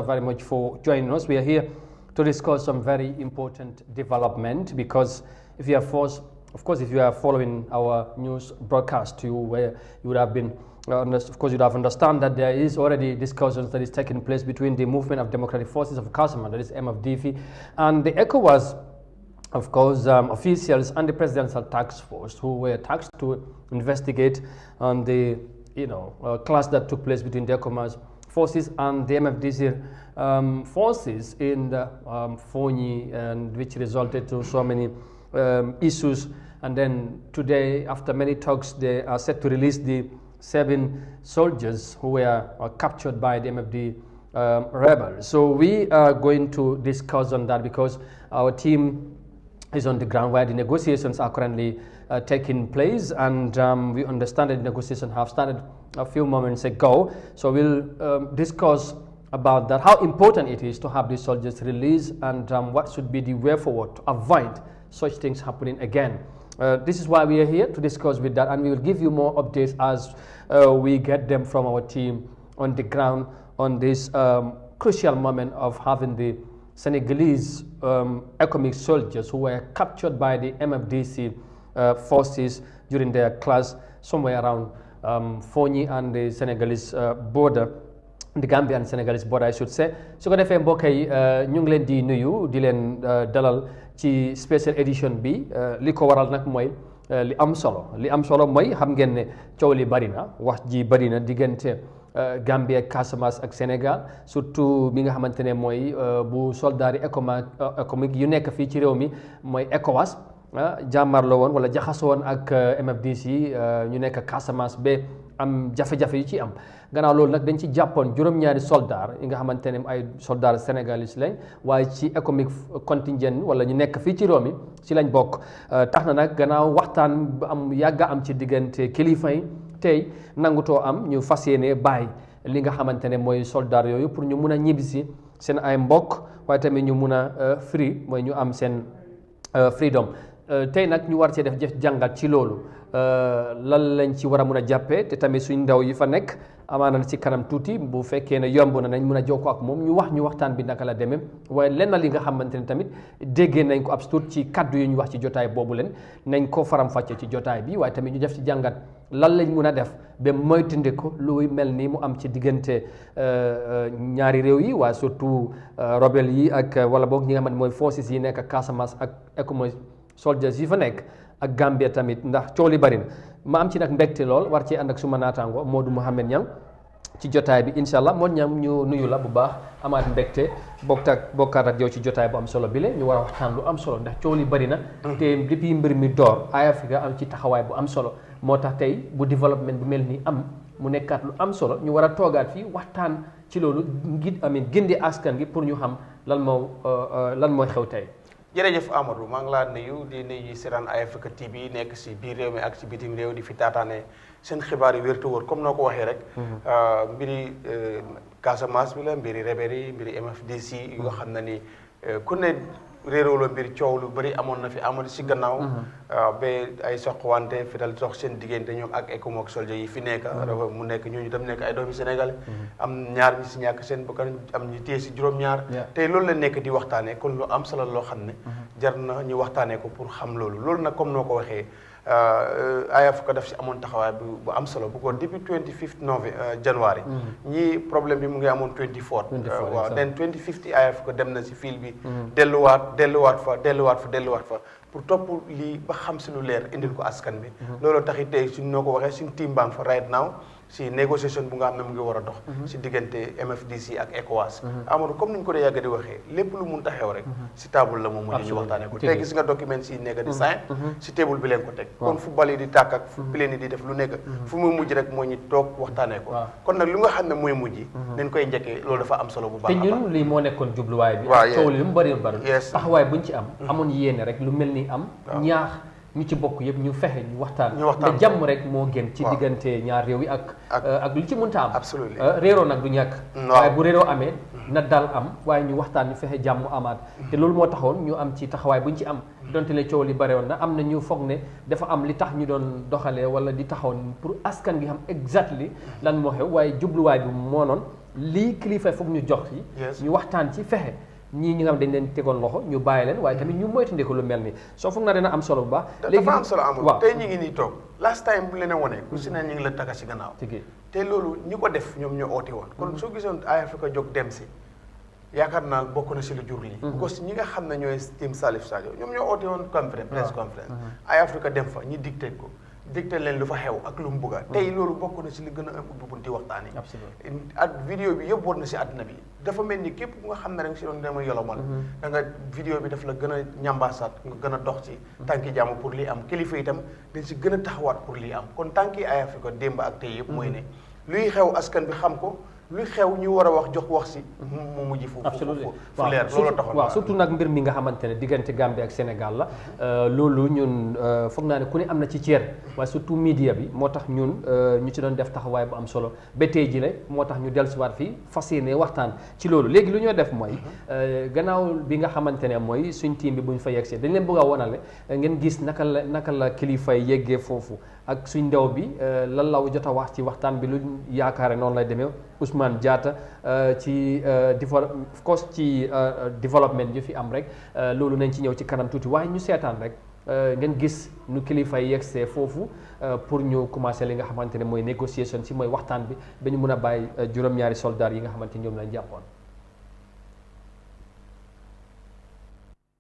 very much for joining us. We are here to discuss some very important development because if you are forced, of course, if you are following our news broadcast, you would have been, of course, you'd have understand that there is already discussions that is taking place between the Movement of Democratic Forces of Casamance, that is Mfdc, and the ECOWAS, of course, officials and the Presidential Task Force who were tasked to investigate on the clash that took place between the ECOWAS forces and the MFDC forces in the Fonyi, and which resulted to so many issues. And then today, after many talks, they are set to release the 7 soldiers who were captured by the MFD rebels. So we are going to discuss on that because our team is on the ground where the negotiations are currently taking place, and we understand that the negotiations have started a few moments ago. So we'll discuss about that, how important it is to have these soldiers released, and what should be the way forward to avoid such things happening again. This is why we are here to discuss with that, and we will give you more updates as we get them from our team on the ground on this crucial moment of having the Senegalese Ecomig soldiers who were captured by the MFDC forces during their clash somewhere around Fonyi and the Senegalese border, the Gambia and Senegalese border, I should say. su ko defee mbokk yi ñu ngi leen di nuyu di leen dalal ci special edition bi li ko waral nag mooy li am solo mooy xam ngeen ne coow li bari na, wax ji bari na diggante Gambia, Casamance ak Sénégal, surtout mi nga xamante ne mooy bu soldaari Ecomig yu nekk fii ci réew mi mooy ECOWAS jàmmarloo woon wala jaxasoo woon ak MFDC ñu nekk Casamance ba am jafe-jafe yu ci am. Gannaaw loolu nag dañ ci jàppoon juróom-ñaari soldaar yi nga xamante ne ay soldaar sénégalais lañ, waaye ci Ecomig contingent wala ñu nekk fii ci réew mi ci lañ bokk. Tax na nag gannaaw waxtaan bu am yàgga am ci diggante kilifa yi tey nangutoo am ñu fas yéene bàyyi li nga xamante ne mooy soldaar yooyu pour ñu mun a ñibbisi seen ay mbokk, waaye tamit ñu mun a free mooy ñu am seen freedom. Tey nag ñu war cee def jàngat ci loolu lan lañ ci war a mun a jàppee, te tamit suñ ndaw yi fa nekk amaana ci kanam tuuti bu fekkee ne yomb na nañ mun a jokkoo ak moom ñu waxtaan bi naka la demee, waaye lenn li nga xamante ne tamit déggee nañ ko ab tuut ci kaddu yi ñu wax ci jotaay boobu leen nañ ko faram-fàcce ci jotaay bi, waaye tamit ñu def ci jàngat lan lañ mun a def ba moytandiku luy mel ni mu am ci diggante ñaari réew yi, waaye surtout rebelle yi ak wala boog ñi nga xamante mooy forces yi nekk Casamance ak Ecomig soldiers yi fa nekk ak Gambia tamit, ndax coow li bari na. ma am ci nag mbégte lool war ci ànd ak suma naataango Modou Mohamed Niang ci jotaay bi incha allah. Modou Niang ñu nuyu la bu baax, amaat mbégte bokkaat ak yow ci jotaay bu am solo bi le ñu war a waxtaan lu am solo ndax coow li bari na. te depuis mbir mi door Eyeafrica am ci taxawaay bu am solo, moo tax tey bu développement bu mel ni am mu nekkaat lu am solo ñu war a toogaat fii waxtaan ci loolu gindi askan gi pour ñu xam lan mooy xew tey. jërëjëf Amadou, maa ngi laa nuyu di nuyu seetaan Eyeafrica TV nekk si biir réew mi ak si bitim réew di fi taataane seen xibaar yi wér te wóor comme noo ko waxee rek. mbiri Casamance bi la, mbiri rebelle yi, mbiri MFDC yi nga xam ne ni ku ne réeroo la mbir coow lu bëri amoon na fi amul si gannaaw. ba ay soqwante fi dal sox seen diggante ñoom ak Ecomig soldier yi fi nekk. mu nekk ñooñu tam nekk ay doomi Sénégal. am ñaar ñi si ñàkk seen bakkan, am ñu téye si juróom-ñaar. tey loolu la nekk di waxtaanee kon lu am solo loo xam ne. jar na ñu waxtaanee ko pour xam loolu nag comme noo ko waxee. Eyeafrica daf si amoon taxawaay bu am solo bu ko depuis 25 January. ñii problème bi mu ngi amoon 24. waaw den 25 Eyeafrica dem na si fil bi. delluwaat fa pour topp lii ba xam si lu leer indil ko askan bi. loolu taxit tey suñ noo ko waxee suñ team baa ngi fa right now si négociation bu nga xam ne mu ngi war a dox. si diggante MFDC ak ECOWAS. Amadou comme ni ñu ko dee yàgg di waxee lépp lu mun taxew rek. si table la moom mu ñu waxtaanee ko. tey gis nga document si nekk di sign si table bi leen ko teg. kon football yi di tàkk ak plane yi di def lu nekk. fu muy mujj rek moo ñu toog waxtaanee ko. kon nag lu nga xam ne mooy mujj. nañ koy njëkkee loolu dafa am solo bu baax. te ñun lii moo nekkoon jubluwaay bi. waaw coow li mu bëri taxawaay buñ ci am. amoon yéene rek lu mel ni am. ñaax ñu ci bokk yëpp ñu fexe ñu waxtaan te jàmm rek moo gën ci diggante ñaar réew yi ak lu ci mënta am. réeroo nag du ñàkk. waaye bu réeroo amee na dal am, waaye ñu waxtaan ñu fexe jàmm amaat. te loolu moo taxoon ñu am ci taxawaay buñ ci am. donte le coow li bare woon na am na ñu foog ne dafa am li tax ñu doon doxalee wala di taxawoon pour askan gi xam exactly lan moo xew, waaye jubluwaay bi moo noon lii kilifa foog ñu jox ci ñu waxtaan ci fexe ñii ñi nga xam dañ leen tegoon loxo ñu bàyyi leen waaye tamit ñu moytandiku lu mel ni soo foog naa dina am solo bu baax léegi dafa am solo amul tey ñi ngi nii toog last time bu leen a wone ku si ne ñu ngi la taka si gannaaw te loolu ñi ko def ñoom ñoo oote woon kon soo gisoon Eyeafrica jóg dem si yaakaar naa bokk na si lu jur lii parce que ñi nga xam ne ñooy team Salif Sadio ñoom ñoo oote woon press conference Eyeafrica dem fa ñi dicté ko dicté leen lu fa xew ak lu mu bëgga tey loolu bokk na si li gën a ubbi bunti waxtaan yi ak vidéo bi yëpp war na si àddina bi dafa mel ni képp ku nga xam ne rek si doon dama yolomal da nga vidéo bi daf la gën a ñambaasaat nga gën a dox ci tànki jàmm pour lii am kilifa itam dañ si gën a taxawaat pour lii am kon tànki Eyeafrica démb ak tey yëpp mooy ne luy xew askan bi xam ko luy xew ñu war a wax jox wax si mu mujj fu leer loolu taxoon waaw surtout nag mbir mi nga xamante ne diggante Gambie ak Sénégal la loolu ñun foog naa ne ku ne am na ci cër waaye surtout media bi moo tax ñun ñu ci doon def taxawaay bu am solo ba tey ji le moo tax ñu dellusiwaat fii fas yéene waxtaan ci loolu léegi lu ñoo def mooy gannaaw bi nga xamante ne mooy suñ team bi bu ñu fa yegsee dañ leen bëgg a wonale ngeen gis naka la kilifa yi yeggee foofu ak suñ ndaw bi lan la jot a wax ci waxtaan bi lu yaakaare noonu lay demee Ousmane Diatta ci of course ci développement yu fi am rek loolu nañ ci ñëw ci kanam tuuti waaye ñu seetaan rek ngeen gis nu kilifa yi yegsee foofu pour ñu commencer li nga xamante ne mooy négociation ci mooy waxtaan bi ba ñu mun a bàyyi juróom-ñaari soldats yi nga xamante ñoom lañ jàppoon.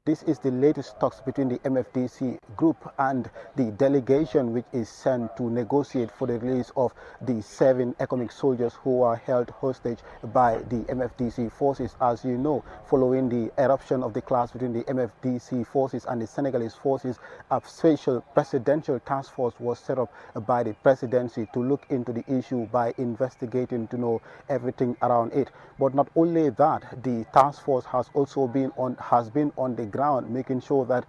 This is the latest talks between the MFDC group and the delegation which is sent to negotiate for the release of the 7 Ecomig soldiers who are held hostage by the MFDC forces. As you know, following the eruption of the clash between the MFDC forces and the Senegalese forces, a special presidential task force was set up by the presidency to look into the issue by investigating to know everything around it. But not only that, the task force has also been on the ground, making sure that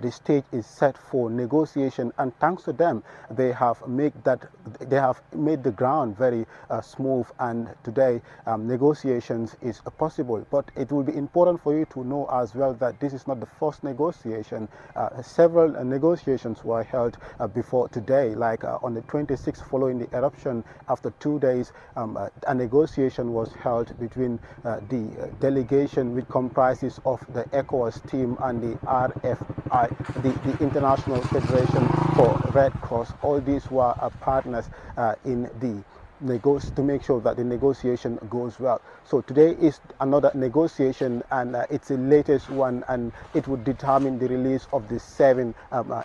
the stage is set for negotiation, and thanks to them, they have made the ground very smooth, and today negotiations is possible. But it will be important for you to know as well that this is not the first negotiation. Several negotiations were held before today, like on the 26th, following the eruption. After 2 days, a negotiation was held between the delegation, which comprises of the ECOWAS team and the RFI, the International Federation for Red Cross. All these were partners in the to make sure that the negotiation goes well. So today is another negotiation, and it's the latest one, and it would determine the release of the 7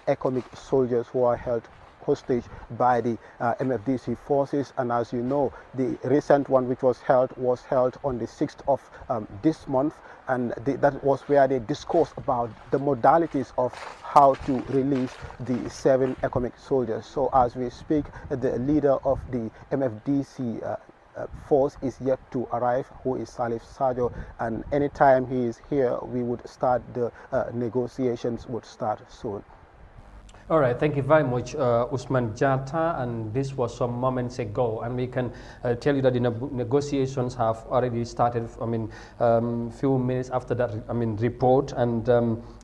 Ecomig soldiers who are held hostage by the MFDC forces. And as you know, the recent one which was held on the 6th of this month, and that was where they discussed about the modalities of how to release the 7 Ecomig soldiers. So as we speak, the leader of the MFDC force is yet to arrive, who is Salif Sadio, and anytime he is here, we would start the negotiations would start soon. All right, thank you very much, Ousmane Diatta, and this was some moments ago, and we can tell you that the negotiations have already started. I mean, few minutes after that, report, and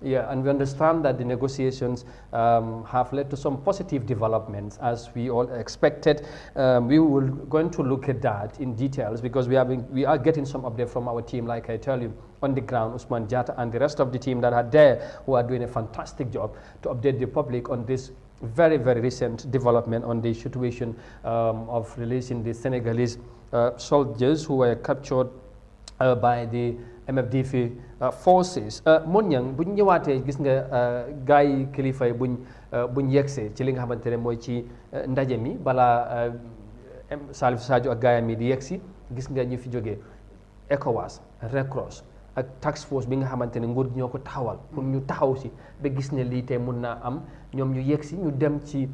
yeah, and we understand that the negotiations have led to some positive developments, as we all expected. We will going to look at that in details because we are getting some update from our team, like I tell you, on the ground, Ousmane Diatta and the rest of the team that are there, who are doing a fantastic job to update the public on this very, very recent development on the situation of releasing the Senegalese soldiers who were captured by the MFDC forces. Monyang, buñ ñëwaatee gis nga gaay yi kilifa yi buñ yegsee ci li nga xamante ne mooy ci ndaje mi balaa Salif Sadio ak gaayam yi di yegsi, gis nga ñu fi jógee ECOWAS, Red Cross ak task force bi nga xamante ne nguur gi ñoo ko taxawal pour ñu taxaw si ba gis ne lii tey mun naa am ñoom ñu yegg si ñu dem ci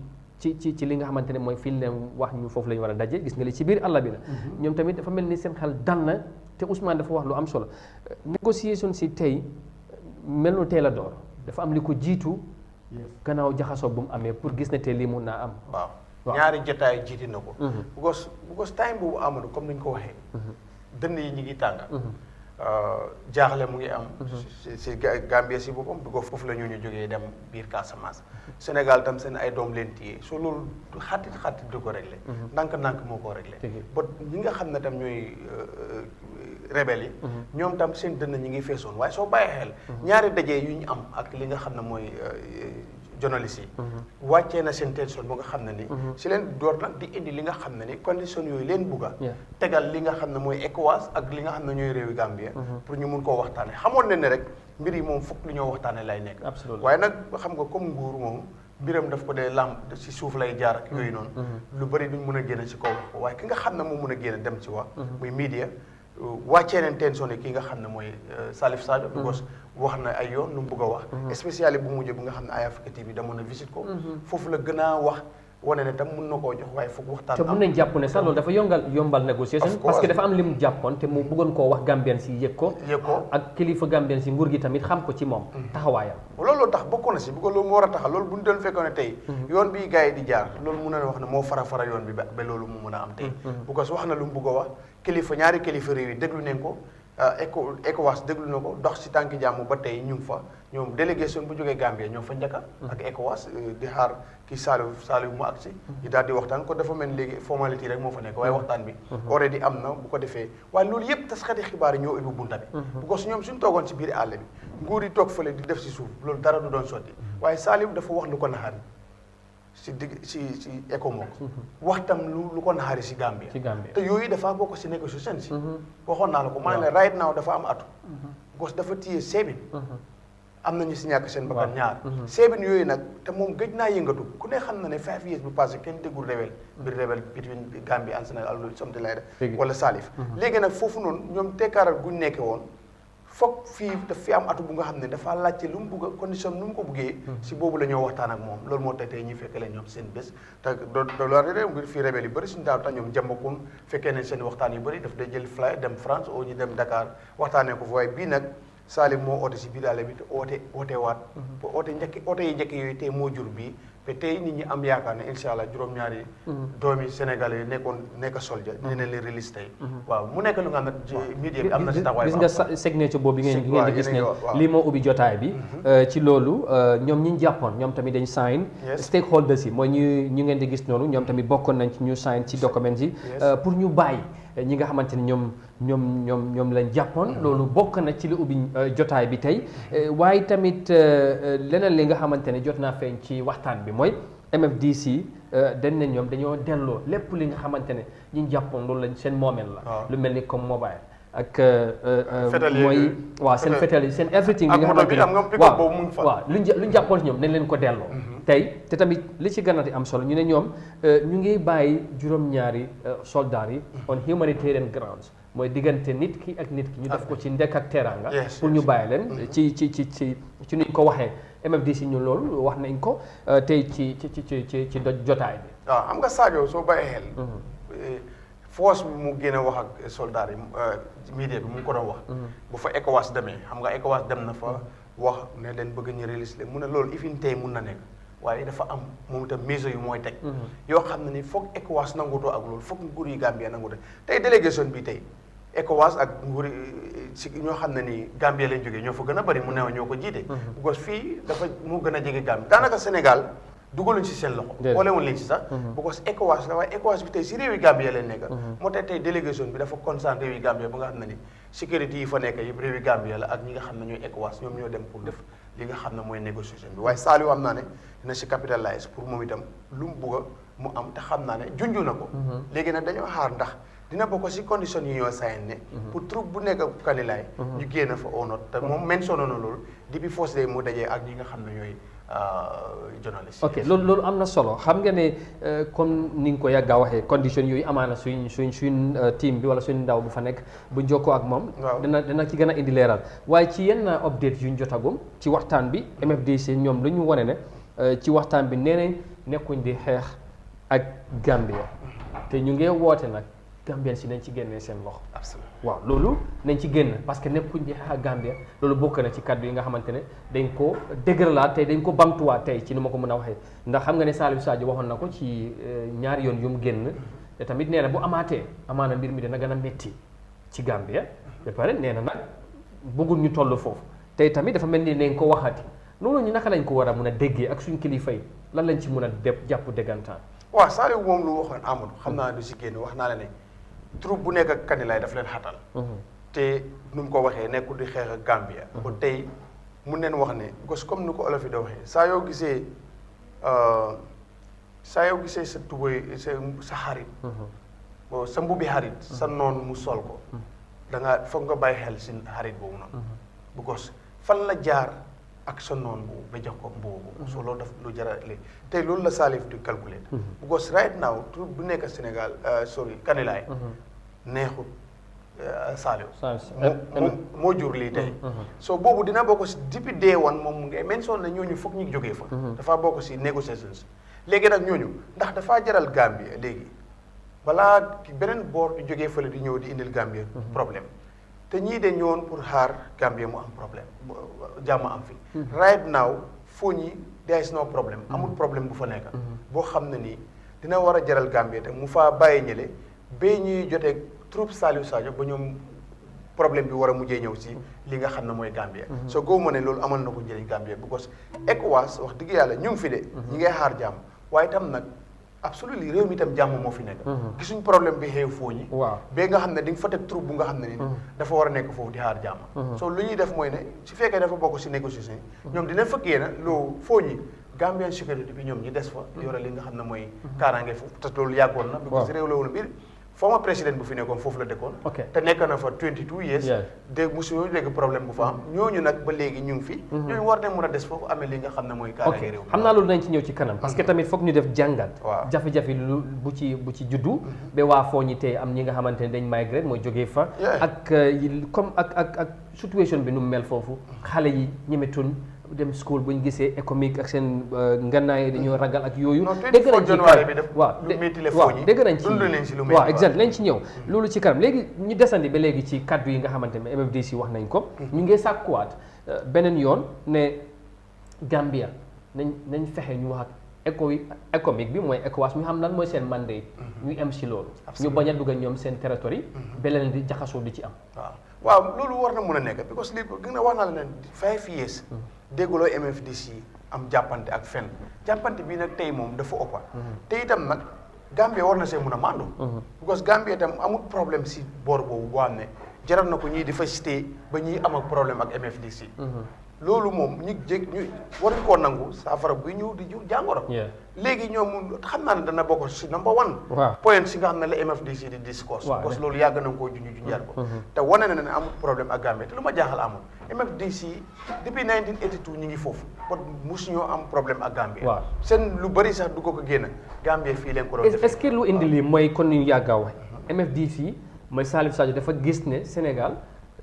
li nga xamante ne mooy fii leen wax ñu foofu la ñu war a daje gis nga li ci biir àll bi la ñoom tamit dafa mel ni seen xel dal na te Ousmane dafa wax lu am solo négociation si tey mel nu teel a door dafa am li ko jiitu gannaaw jaxasoo bu mu amee pour gis ne tey lii mun naa am waaw ñaari jotaay jiiti na ko because time boobu amul comme ni ñu ko waxee dënn yi ñu ngi tànga jaaxle mu ngi am si Gambie si boppam bi ko foofu la ñu jógee dem biir Casamance Sénégal tam seen ay doom leen téye so loolu xatit du ko réglé ndànk-ndànk moo ko réglé ba ñi nga xam ne tam ñooy rebelle yi ñoom tam seen dënn ñi ngi feesoon waaye soo bàyyi xel ñaari dajee yu ñu am ak li nga xam ne mooy journaliste yi wàccee na seen tension bu nga xam ne ni si leen door nag di indi li nga xam ne ni condition yooyu leen bugga tegal li nga xam ne mooy ECOWAS ak li nga xam ne ñooy réewi Gambie pour ñu mun koo waxtaane xamoon ne rek mbir yi moom fokk lu ñoo waxtaane lay nekk waaye nag xam nga comme nguur moom mbiram daf ko dee lamb si suuf lay jaar ak yooyu noonu lu bëri duñ mun a génn si kaw wax ko waaye ki nga xam ne moom mun a génn dem ci wax muy media wàccee neen tension ki nga xam ne mooy Salif Sadio because wax na ay yoon lu mu bëgg a wax spécial bu mujj bu nga xam ne Eyeafrica TV demoon na visite ko foofu la gën a wax wane ne tam mun na koo jox waaye foog waxtaan te mun nañ jàpp ne sax loolu dafa yombal négociation parce que dafa am lim jàppoon te mu bëggoon koo wax Gambien si yëg ko ak kilifa Gambien si nguur gi tamit xam ko ci moom taxawaayam loolu tax bokk na si bu ko loolu moo war a taxal loolu bu ñu doon fekkoon ne tey yoon bi gars yi di jaar loolu mun na wax ne moo fara yoon bi ba loolu mu mun a am tey because wax na lu mu bëgg a wax kilifa ñaari kilifa réew yi déglu nañ ko ECOWAS déglu na ko dox si tànki jàmm ba tey ñu ngi fa ñoom délégation bu jógee Gambie ñoo fa njëkka ak ECOWAS di xaar kii Saliou mu agsi ñu daal di waxtaan ko dafa mel léegi formalité rek moo fa nekk waaye waxtaan bi already am na bu ko defee waaye loolu yëpp taskati xibaar yi ñoo ubbi bunta bi bu ko ñoom suñu toogoon si biir àll bi nguur yi toog fële di def si suuf loolu dara du doon sotti waaye Saliou dafa wax lu ko naxari si Ecomig wax tam lu ko naxari si Gambia te yooyu dafa bokk si négociation si waxoon naa la ko maa ne la right now dafa am atu gos dafa téye seebin am nañu si ñàkk seen bakkan ñaar seebin yooyu nag te moom gëj naa yëngatu ku ne xam na ne 5 years bu passé kenn déggul rebelle between Gambia and Sénégal loolu something like that wala Salif léegi nag foofu noonu ñoom tekkaaral guñ nekke woon foog fii daf fi am atu bu nga xam ne dafa laajte lu mu bugg a condition nu mu ko buggee si boobu la ñoo waxtaan ak moom loolu moo tax tey ñuy fekkee leen ñoom seen bés te doolu réew ngir fii rebelle yu bëri suñu daaw tax ñoom jàmbakun fekkee nañ seen waxtaan yu bëri daf day jël fly dem France ou ñu dem Dakar waxtaanee ko fa waaye bii nag Salim moo oote si biir àll bi te oote yi njëkk yooyu tey moo jur bii te tey nit ñi am yaakaar ne incha allah juróom-ñaari doomi Sénégalais yi nekk soldier dina leen release tey waaw mu nekk lu nga xam ne media bi am na si taxawaay gis nga signature boobu ngeen di gis ne lii moo ubbi jotaay bi ci loolu ñoom ñi jàppoon ñoom tamit dañ sign stakeholders yi mooy ñu ngeen di gis noonu ñoom tamit bokkoon nañ ci ñu sign ci documents yi pour ñu bàyyi ñi nga xamante ni ñoom lañ jàppoon loolu bokk na ci li ubbi jotaay bi tey waaye tamit leneen li nga xamante ne jot naa feeñ ci waxtaan bi mooy MFDC dañ ne ñoom dañoo delloo lépp li nga xamante ne ñi jàppoon loolu lañ seen moomeel la lu mel ni comme mobile ak mooy waaw seen fetal yi seen everything li nga xamante ne waaw luñ jàppoon si ñoom nañ leen ko delloo tey te tamit li ci gën a am solo ñu ne ñoom ñu ngi bàyyi juróom-ñaari soldats yi on humanitarian grounds mooy diggante nit ki ak nit ki ñu def ko ci ndekk ak teraanga pour ñu bàyyi leen ci nuñ ko waxee MFDC ñu loolu wax nañ ko tey ci jotaay bi waaw xam nga Sadio soo bàyyee xel force bi mu génn wax ak soldats yi media bi mu ngi ko doon wax bu fa ECOWAS demee xam nga ECOWAS dem na fa wax ne leen bëgg ñu release leen mu ne loolu ifin tey mun na nekk waaye dafa am moom itam mesures yu mooy teg yoo xam ne ni foog ECOWAS nangutoo ak loolu foog nguur yi Gambia nangutoo tey délégation bi tey ECOWAS ak nguur si ñoo xam ne ni Gambia lañ jógee ñoo fa gën a bëri mu neew ñoo ko jiite because fii dafa moo gën a jege Gambia daanaka Sénégal dugaluñ si seen loxo boole woon leen si sax because ECOWAS la waaye ECOWAS bi tey si réewi Gambia leen nekk moo tax tey délégation bi dafa concentré réewi Gambia ba nga xam ne ni sécurité yi fa nekk yëpp réewi Gambia la ak ñi nga xam ne ñooy ECOWAS ñoom ñoo dem pour def li nga xam ne mooy négociation bi waaye Saliou am naa ne dina si capitalize pour moom itam lu mu bugg a mu am te xam naa ne junju na ko léegi nag dañoo xaar ndax dina bokk si condition yi ñoo sayen ne pour troupe bu nekk Kanilaay ñu génn fa au nord te moom mentionné na loolu depuis first day mu dajee ak ñi nga xam ne ñooy journaliste ok loolu am na solo xam nga ne comme ni nga ko yàgg a waxee condition yooyu amaana suñ team bi wala suñ ndaw bu fa nekk bu jokkoo ak moom dana ci gën a indi leeral waaye ci yenn update yuñ jotagum ci waxtaan bi MFDC ñoom lu ñu wane ne ci waxtaan bi nee nañ nekkuñ di xeex ak Gambia te ñu ngee woote nag Gambien si nañ ci génnee seen loxo. absolument waaw loolu nañ ci génn parce que nekkuñ di xeex ak Gambia loolu bokk na ci kaddu yi nga xamante ne dañ ko dëgëralaat tey dañ ko bamtuwaat tey ci ni ma ko mën a waxee ndax xam nga ne Salif Sadio waxoon na ko ci ñaari yoon yu mu génn te tamit nee na bu amaatee amaana mbir mi dina gën a métti ci Gambia ba pare nee na nag bëggul ñu toll foofu tey tamit dafa mel ni nañ ko waxati loolu ñu naka lañ ko war a mun a déggee ak suñ kilifa yi lan lañ ci mun a jàpp déggantaan. waaw Saliou moom lu waxoon Amadou xam naa du si génn wax naa la ne troupe bu nekk ak Kanilaay daf leen xatal. te nu mu ko waxee nekkul di xeex ak Gambia. kon tey mun neen wax ne gos comme ni ko olof yi da waxee saa yoo gisee sa tubéy sa xarit. sa mbubi xarit sa noon mu sol ko. da nga foog nga bàyyi xel si xarit boobu noonu. bu gos fan la jaar ak sa noon boobu ba jox ko mbubu boobu. so loolu daf lu jar a léegi tey loolu la Salif di calculer. bu gos right now troupe bu nekk Sénégal Kanilaay. neexut Saliou. moo jur lii tey. so boobu dina bokk si depuis day one moom mu ngi mention na ñooñu foog ñu jógee fa. dafa bokk si negotiations léegi nag ñooñu ndax dafaa jaral Gambia léegi balaa beneen boor di jógee fële di ñëw di indil Gambia problème te ñii de ñëwoon pour xaar Gambia mu am problème jàmm am fi. right now foo ñi there is no problème amul problème bu fa nekk. boo xam ne nii dina war a jaral Gambia te mu faa bàyyi ñële ba ñuy jotee troupe Saliou Sadio ba ñoom problème bi war a mujjee ñëw si li nga xam ne mooy Gambia. soo góobu ma ne loolu amal na ko njëriñ Gambia because ECOWAS wax dëgg yàlla ñu ngi fi de. ñi ngay xaar jàmm waaye itam nag absolument réew mi itam jàmm moo fi nekk. gisuñ problème bi xew foo ñi. waaw ba nga xam ne di nga fa teg troupe bu nga xam ne ni dafa war a nekk foofu di xaar jàmm. soo lu ñuy def mooy ne su fekkee dafa bokk si négociation yi. ñoom dina fëkkee na loo foo ñi Gambian sécurité bi ñoom ñi des fa. yore li nga xam ne mooy kaaraange foofu te loolu yàggoon na. because réew la woon biir former président bu fi nekkoon foofu la dëkkoon. te nekk na fa 22 years. dégg mosuñu dégg problème bu fa am. ñooñu nag ba léegi ñu ngi fi. ñooñu war nañ mun a des foofu amee li nga xam ne mooy. kaaraange réew xam naa loolu nañ ci ñëw ci kanam. parce que tamit foog ñu def jàngat. jafe-jafe lu bu ci juddu. ba waa foo ñi tey am ñi nga xamante ne dañ migrate mooy jógee fa. ak comme ak situation bi nu mu mel foofu. xale yi ñemetun dem school bu ñu gisee Ecomig ak seen ngannaay dañoo ragal ak yooyu. dégg nañ ci dégg nañ ci waaw exact lañ ci ñëw. loolu ci kanam léegi ñu desandi ba léegi ci kaddu yi nga xamante ne MFDC wax nañ ko. ñu ngi sàkkuwaat beneen yoon ne Gambia nañ fexe ñu wax ak Ecomig bi mooy ECOWAS ñu xam lan mooy seen mandate. ñu am si loolu. ñu bañ a dugg ñoom seen territoire yi. ba leneen di jaxasoo di ci am. waaw loolu war na mun a nekk because lii gën a wax naa la ne 5 years. dégguloo MFDC am jàppante ak fenn jàppante bii nag tey moom dafa ëppa te itam nag Gambia war na see mun a màndu because Gambia itam amul problème si boor boobu boo xam ne jaral na ko ñii di fa stay ba ñii am ak problème ak MFDC loolu moom ñu waruñ koo nangu saafara buy ñëw di jur jàngoro léegi ñoom xam naa ne dana bokk si number one point si nga xam ne la MFDC di discourse parce que loolu yàgg na koo junjaat ko te wane na ne amul problème ak Gambia te lu ma jaaxal amul MFDC depuis 1982 ñu ngi foofu kon mosuñoo am problème ak Gambia seen lu bëri sax du ko génn Gambia fii leen ko doon def est-ce que lu indi lii mooy kon ñu yàgg a wax MFDC mooy Salif Sadio dafa gis ne Sénégal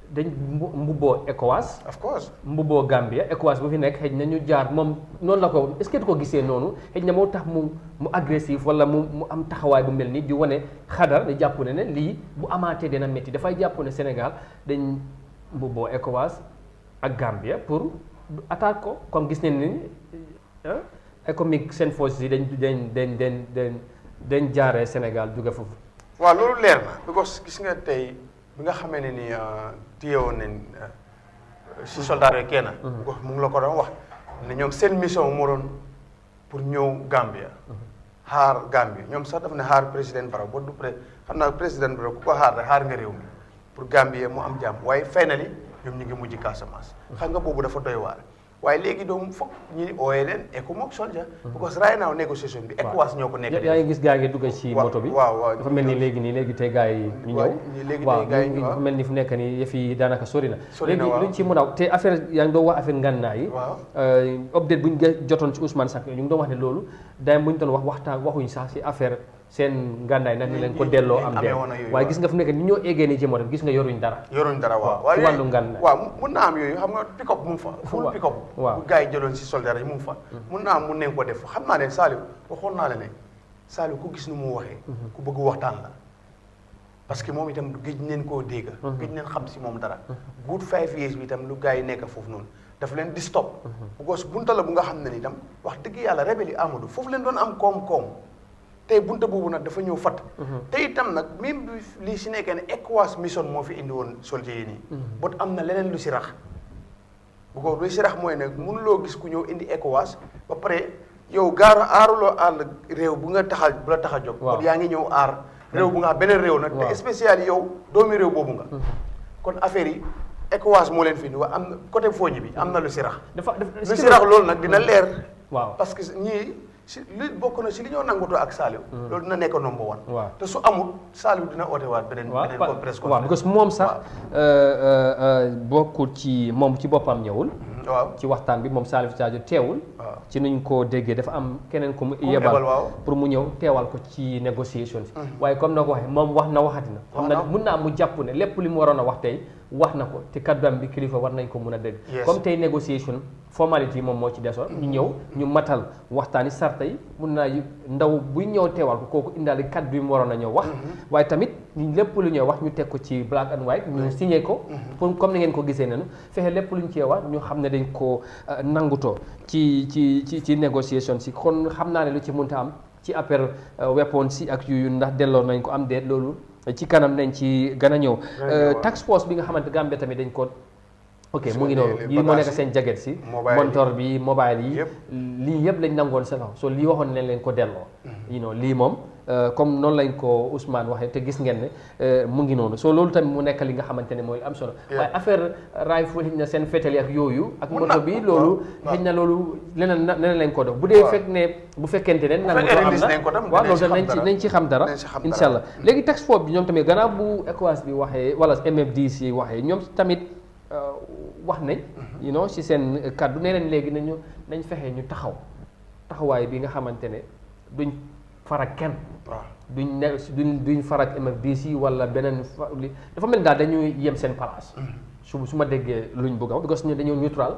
dañ mbubboo ECOWAS of course mbubboo Gambia ECOWAS bu fi nekk xëy na ñu jaar moom noonu la ko est-ce que du ko gisee noonu xëy na moo tax mu agressif wala mu am taxawaay bu mel nii di wane xadar di jàpp ne lii bu amaatee dina métti dafay jàpp ne Sénégal dañ mbubboo ECOWAS ak Gambia pour attaque ko comme gis nañ ni Ecomig seen forces yi dañ jaaree Sénégal jóge foofu. waaw loolu leer na because gis nga tey bi nga xamee ne ni téyewoon nañ si soldat yooyu kenn. mu ngi la ko doon wax ne ñoom seen mission moo doon pour ñëw Gambia. xaar Gambia ñoom sax daf ne xaar président Barrow ba du xam naa président Barrow ku ko xaar rek xaar nga réew mi pour Gambia mu am jàmm waaye finally ñoom ñu ngi mujj Casamance. xam nga boobu dafa doy waar waaye léegi doom foog ñi ooyee leen Ecomig soldier because right now négociation bi ECOWAS ñoo ko nekk. yaa ngi gis gaa ngi dugg ci moto bi. waaw dafa mel ni léegi tey gaa yi ñu ñëw. dafa mel ni fu nekk nii yëf yi daanaka sori na. léegi luñ ci mën a te affaire yaa ngi doon wax affaire ngànnaay yi. update buñ jotoon ci Ousmane Sonko ñu ngi doon wax ne loolu daay buñ doon waxuñ sax si affaire seen ngànnaay nag ni leen ko delloo am dem waaye gis nga fu nekk ni ñoo eggee ni ci moo def gis nga yoruñ dara waaw ci wàllu ngànnaay waaw mun naa am yooyu xam nga pick-up mu ngi fa full pick-up bu gars yi jëloon si soldat yi mu ngi fa mun naa am mun nañ ko def xam naa ne Saliou waxoon naa la ne Saliou ku gis nu mu waxee ku bëgg waxtaan la parce que moom itam géej neen koo dégg géej neen xam si moom dara good 5 years bi itam lu gars yi nekk foofu noonu dafa leen di stop because bunta la bu nga xam ne ni itam wax dëgg yàlla rebelle yi Amadou foofu leen doon am koom-koom tey bunta boobu nag dafa ñëw fatt te itam nag même lii si nekkee ne ECOWAS mission moo fi indi woon soldiers yi nii bot am na leneen lu si rax bu ko lu si rax mooy ne mënuloo gis ku ñëw indi ECOWAS ba pare yow aaruloo àll réew bu la tax a jóg kon yaa ngi ñëw aar réew bu nga xam beneen réew nag te spécial yow doomi réew boobu nga kon affaire yi ECOWAS moo leen fi indi am na côté fooñi bi am na lu si rax lu si rax loolu nag dina leer parce que ñii si li bokk na si li ñoo nangutoo ak Saliou loolu dina nekk number one te su amul Saliou dina oote waat beneen presse waaw parce que moom sax bokkul ci moom ci boppam ñëwul ci waxtaan bi moom Salif Sadio teewul ci nuñ ko déggee dafa am keneen ko mu yebal pour mu ñëw teewal ko ci négociation bi waaye comme na ko waxee moom wax na waxati na xam na mun naa mu jàpp ne lépp li mu waroon a wax tey wax na ko te kàddoom bi kilifa war nañ ko mun a dégg comme tey négociation formalité yi moom moo ci desoon ñu ñëw ñu matal waxtaani sarta yi mun naa ndaw buy ñëw teewal ko kooku indaale kàddu yi mu waroon a ñëw wax waaye tamit lépp lu ñuy wax ñu teg ko ci black and white ñu signé ko pour comme ni ngeen ko gisee nenu fexe lépp lu ñu cee wax ñu xam ne dañ ko nangutoo ci négociation si kon xam naa ne lu ci mënta am ci affaire weapon si ak yu ndax delloo nañ ko am déet loolu ci kanam nañ ci gën a ñëw task force bi nga xamante Gambia tamit dañ ko mu ngi noonu lii moo nekk seen jaget si montor bi mobile yi lii yëpp lañ nangoon seen xaw so lii waxoon nañ leen ko delloo lii moom comme noonu lañ ko Ousmane waxee te gis ngeen ne mu ngi noonu so loolu tamit mu nekk li nga xamante ne mooy am solo waaye affaire rifle xëy na seen féetali ak yooyu ak moto bi loolu xëy na loolu leneen lañ ko def bu dee bu fekkente ne nangu ko am na waaw loolu nañ ci xam dara incha allah léegi task force bi ñoom tamit gannaaw bu ECOWAS bi waxee wala MFDC waxee ñoom tamit wax nañ ci seen kàddu nee nañ léegi nañ fexe ñu taxawaay bi nga xamante ne duñ farak kenn duñ farak MFDC wala beneen li dafa mel daal dañuy yem seen place su ma déggee luñ bëgg a wax parce que dañoo neutral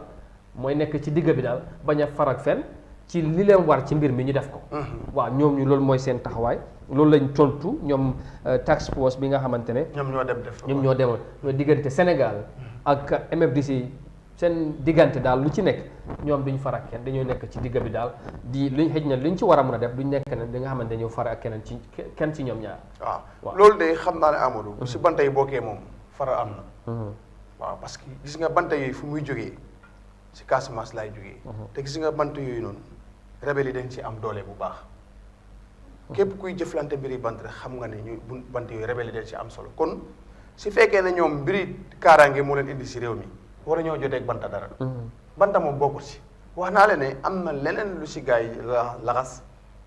mooy nekk ci digg bi daal bañ a farak fenn ci li leen war ci mbir mi ñu def ko waaw ñoom ñu loolu mooy seen taxawaay loolu lañ tontu ñoom task force bi nga xamante ne ñoom ñoo demoon ñoo diggante Sénégal ak MFDC seen diggante daal lu ci nekk ñoom duñ far ak kenn dañoo nekk ci digg bi daal di luñ xëj na luñ ci war a mën a def duñ nekk ne da nga xamante dañoo far ak kenn ci ñoom ñaar waaw loolu de xam naa ne Amadou si banta yi bokkee moom fara am na waaw parce que gis nga banta yooyu fu muy jógee si Casamance laay jógee te gis nga bant yooyu noonu rebelle yi dañ ci am doole bu baax képp kuy jëflante mbiri bant rek xam nga ne ñu bant yooyu rebelle yi dañ ci am solo kon si fekkee ne ñoom mbiri kaaraange moo leen indi si réew mi war a ñoo jotee ak banta dara banta moom bokkul si wax naa leen ne am na leneen lu si gars yi laxas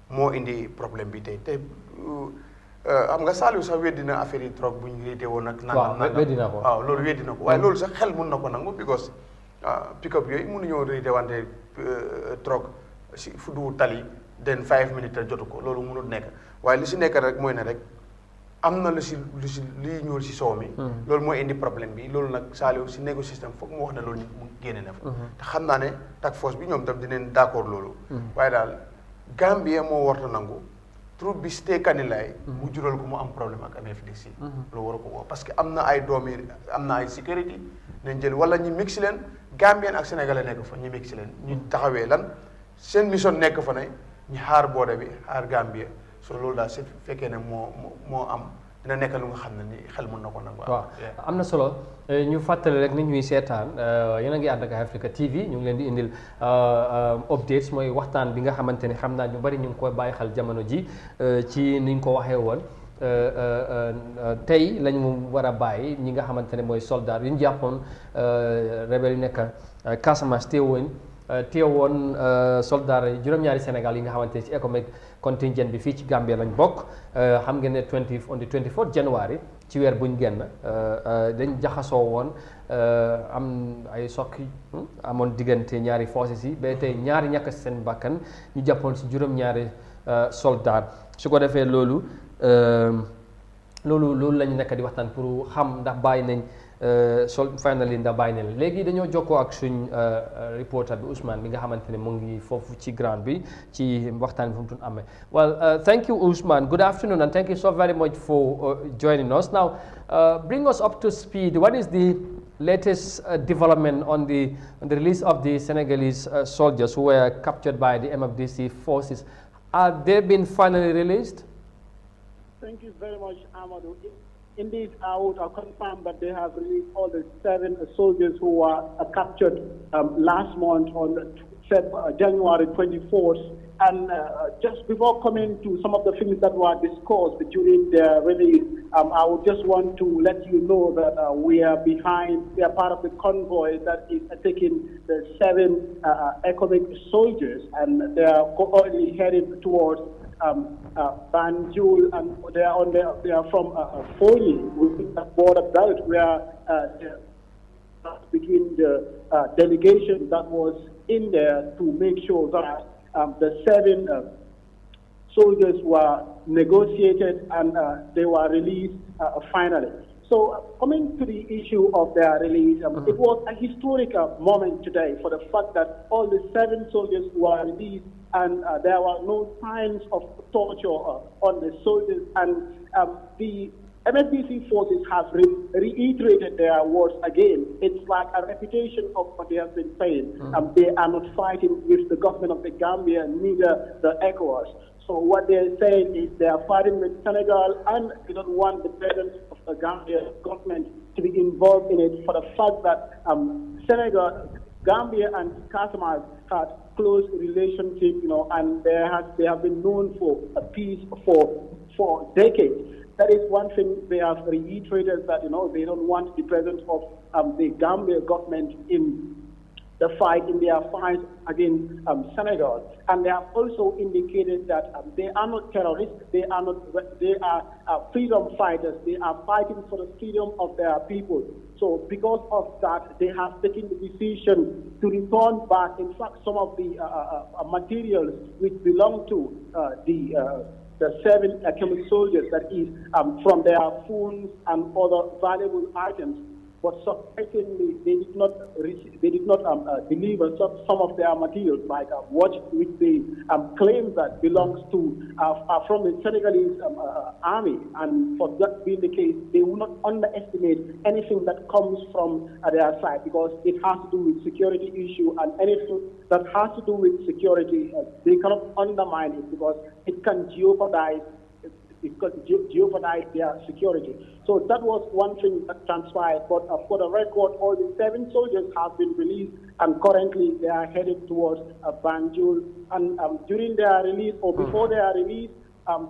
moo indi problème bi tey te xam nga Saliou sax weddi na affaire yi trop bu ñu réité woon nag nangam waaw loolu weddi na ko waaye loolu sax xel mun na ko nangu because pick-up yooyu mënuñoo réité wante trop si fu du tali den 5 minutes a jotu ko loolu mënul nekk waaye li si nekk rek mooy ne rek am na lu si liy ñuul si soow mi loolu mooy indi problème bi loolu nag Saliou si négociation foog mu wax ne loolu mu génne na fa te xam naa ne task force bi ñoom tam dinañ d'accord loolu waaye daal Gambia moo warta nangu troupe bi stay Kanilaay mu jural ko mu am problème ak MFDC loolu war a ko woo parce que am na ay doomi am na ay sécurité nañ jël wala ñi mix leen Gambien ak Sénégalais nekk fa ñi mix leen ñu taxawee lan seen mission nekk fa ne ñu xaar boode bi xaar Gambia so loolu daal su fekkee ne moo am dina nekk lu nga xam ne ni xel mën na ko nangu. waaw am na solo ñu fàttali rek ni ñuy seetaan yéen a ngi ànd ak Eyeafrica TV ñu ngi leen di indil updates mooy waxtaan bi nga xamante ne xam naa ñu bari ñu ngi koy bàyyi xel jamono ji ci ni ñu ko waxee woon tey lañu war a bàyyi ñi nga xamante ne mooy soldat yu ñu jàppoon rebelle yi nekk Casamance teewoon soldat juróom-ñaari Sénégal yi nga xamante ne ci Ecomig contingent bi fii ci Gambia lañ bokk xam ngeen ne on the 24 January ci weer buñ génn dañ jaxasoo woon am ay sokki amoon diggante ñaari forces yi ba tey ñaari ñàkk seen bakkan ñu jàppoon si juróom-ñaari soldat su ko defee loolu lañu nekk di waxtaan pour xam ndax bàyyi nañ finally ndax bàyyi nañ léegi dañoo jokkoo ak suñ reporter bi Ousmane bi nga xamante ne mu ngi foofu ci ground bi ci waxtaan bi fu mu doon amee. Well, thank you Ousmane. Good afternoon and thank you so very much for joining us. Now, bring us up to speed. What is the latest development on the release of the Senegalese soldiers who were captured by the MFDC forces? Are they been finally released? Thank you very much, Amadou. Indeed, I would confirm that they have released all the 7 soldiers who were captured last month on January 24th. And just before coming to some of the things that were discussed during the release, I would just want to let you know that we are part of the convoy that is taking the 7 Ecomig soldiers, and they are currently headed towards Banjul, and they are from Foni, within the border belt, where between the delegation that was in there to make sure that the 7 soldiers were negotiated and they were released finally. So coming to the issue of their release, it was a historic moment today for the fact that all the 7 soldiers were released, and there were no signs of torture on the soldiers, and the MFDC forces have reiterated their words again. It's like a repetition of what they have been saying. They are not fighting with the government of the Gambia, neither the ECOWAS. So what they're saying is they are fighting with Senegal, and they don't want the presence of the Gambia government to be involved in it, for the fact that Senegal, Gambia and Casamance had close relationship, and they have been known for a peace for decades. That is one thing they have reiterated, that they don't want the presence of the Gambia government in the fight, in their fight against Senegal. And they have also indicated that they are not terrorists, they are freedom fighters. They are fighting for the freedom of their people. So because of that, they have taken the decision to return back, in fact, some of the materials which belong to the 7 Ecomig soldiers, that is, from their phones and other valuable items. But surprisingly, they did not deliver some of their materials, like a watch which they claim that belongs to from the Senegalese army. And for that being the case, they will not underestimate anything that comes from their side, because it has to do with security issue, and anything that has to do with security, they cannot undermine it, because it can jeopardize their security. So that was one thing that transpired. But for the record, all the 7 soldiers have been released, and currently they are headed towards Banjul. And during their release, or before their release,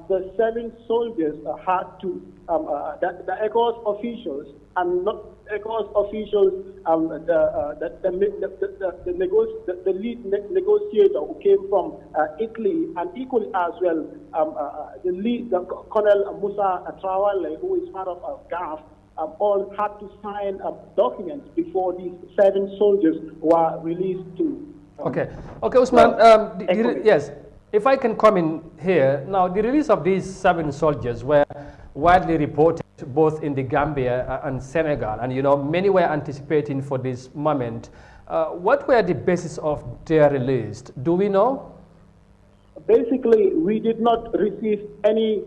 the 7 soldiers had to, the ECOWAS officials, and not ECOWAS officials, the lead negotiator who came from Italy, and equally as well, the Colonel Musa Traoré, who is part of GAF, all had to sign documents before these 7 soldiers were released to. Okay, Usman. Yes. If I can come in here, now the release of these 7 soldiers were widely reported both in the Gambia and Senegal, and many were anticipating for this moment. What were the basis of their release? Do we know? Basically, we did not receive any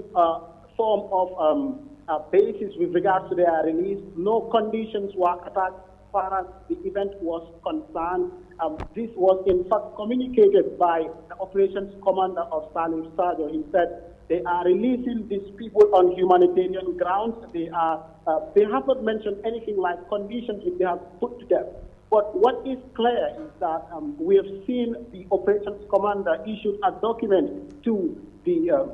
form of basis with regards to their release. No conditions were attached as far as the event was concerned. This was in fact communicated by the operations commander of Salif Sadio. He said they are releasing these people on humanitarian grounds. They have not mentioned anything like conditions which they have put to them. But what is clear is that we have seen the operations commander issued a document to the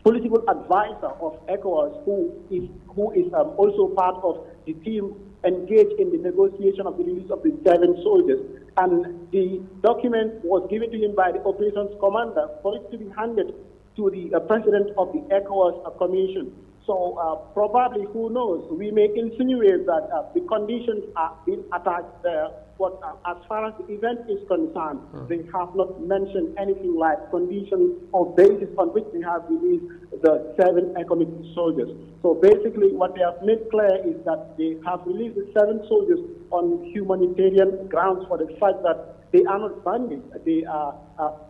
political advisor of ECOWAS, who is also part of the team engaged in the negotiation of the release of the 7 soldiers. And the document was given to him by the operations commander for it to be handed to the president of the ECOWAS Commission. So probably, who knows, we may insinuate that the conditions are being attached there, but as far as the event is concerned, they have not mentioned anything like conditions or basis on which they have released the 7 Ecomig soldiers. So basically, what they have made clear is that they have released the 7 soldiers on humanitarian grounds for the fact that they are not bandits. They are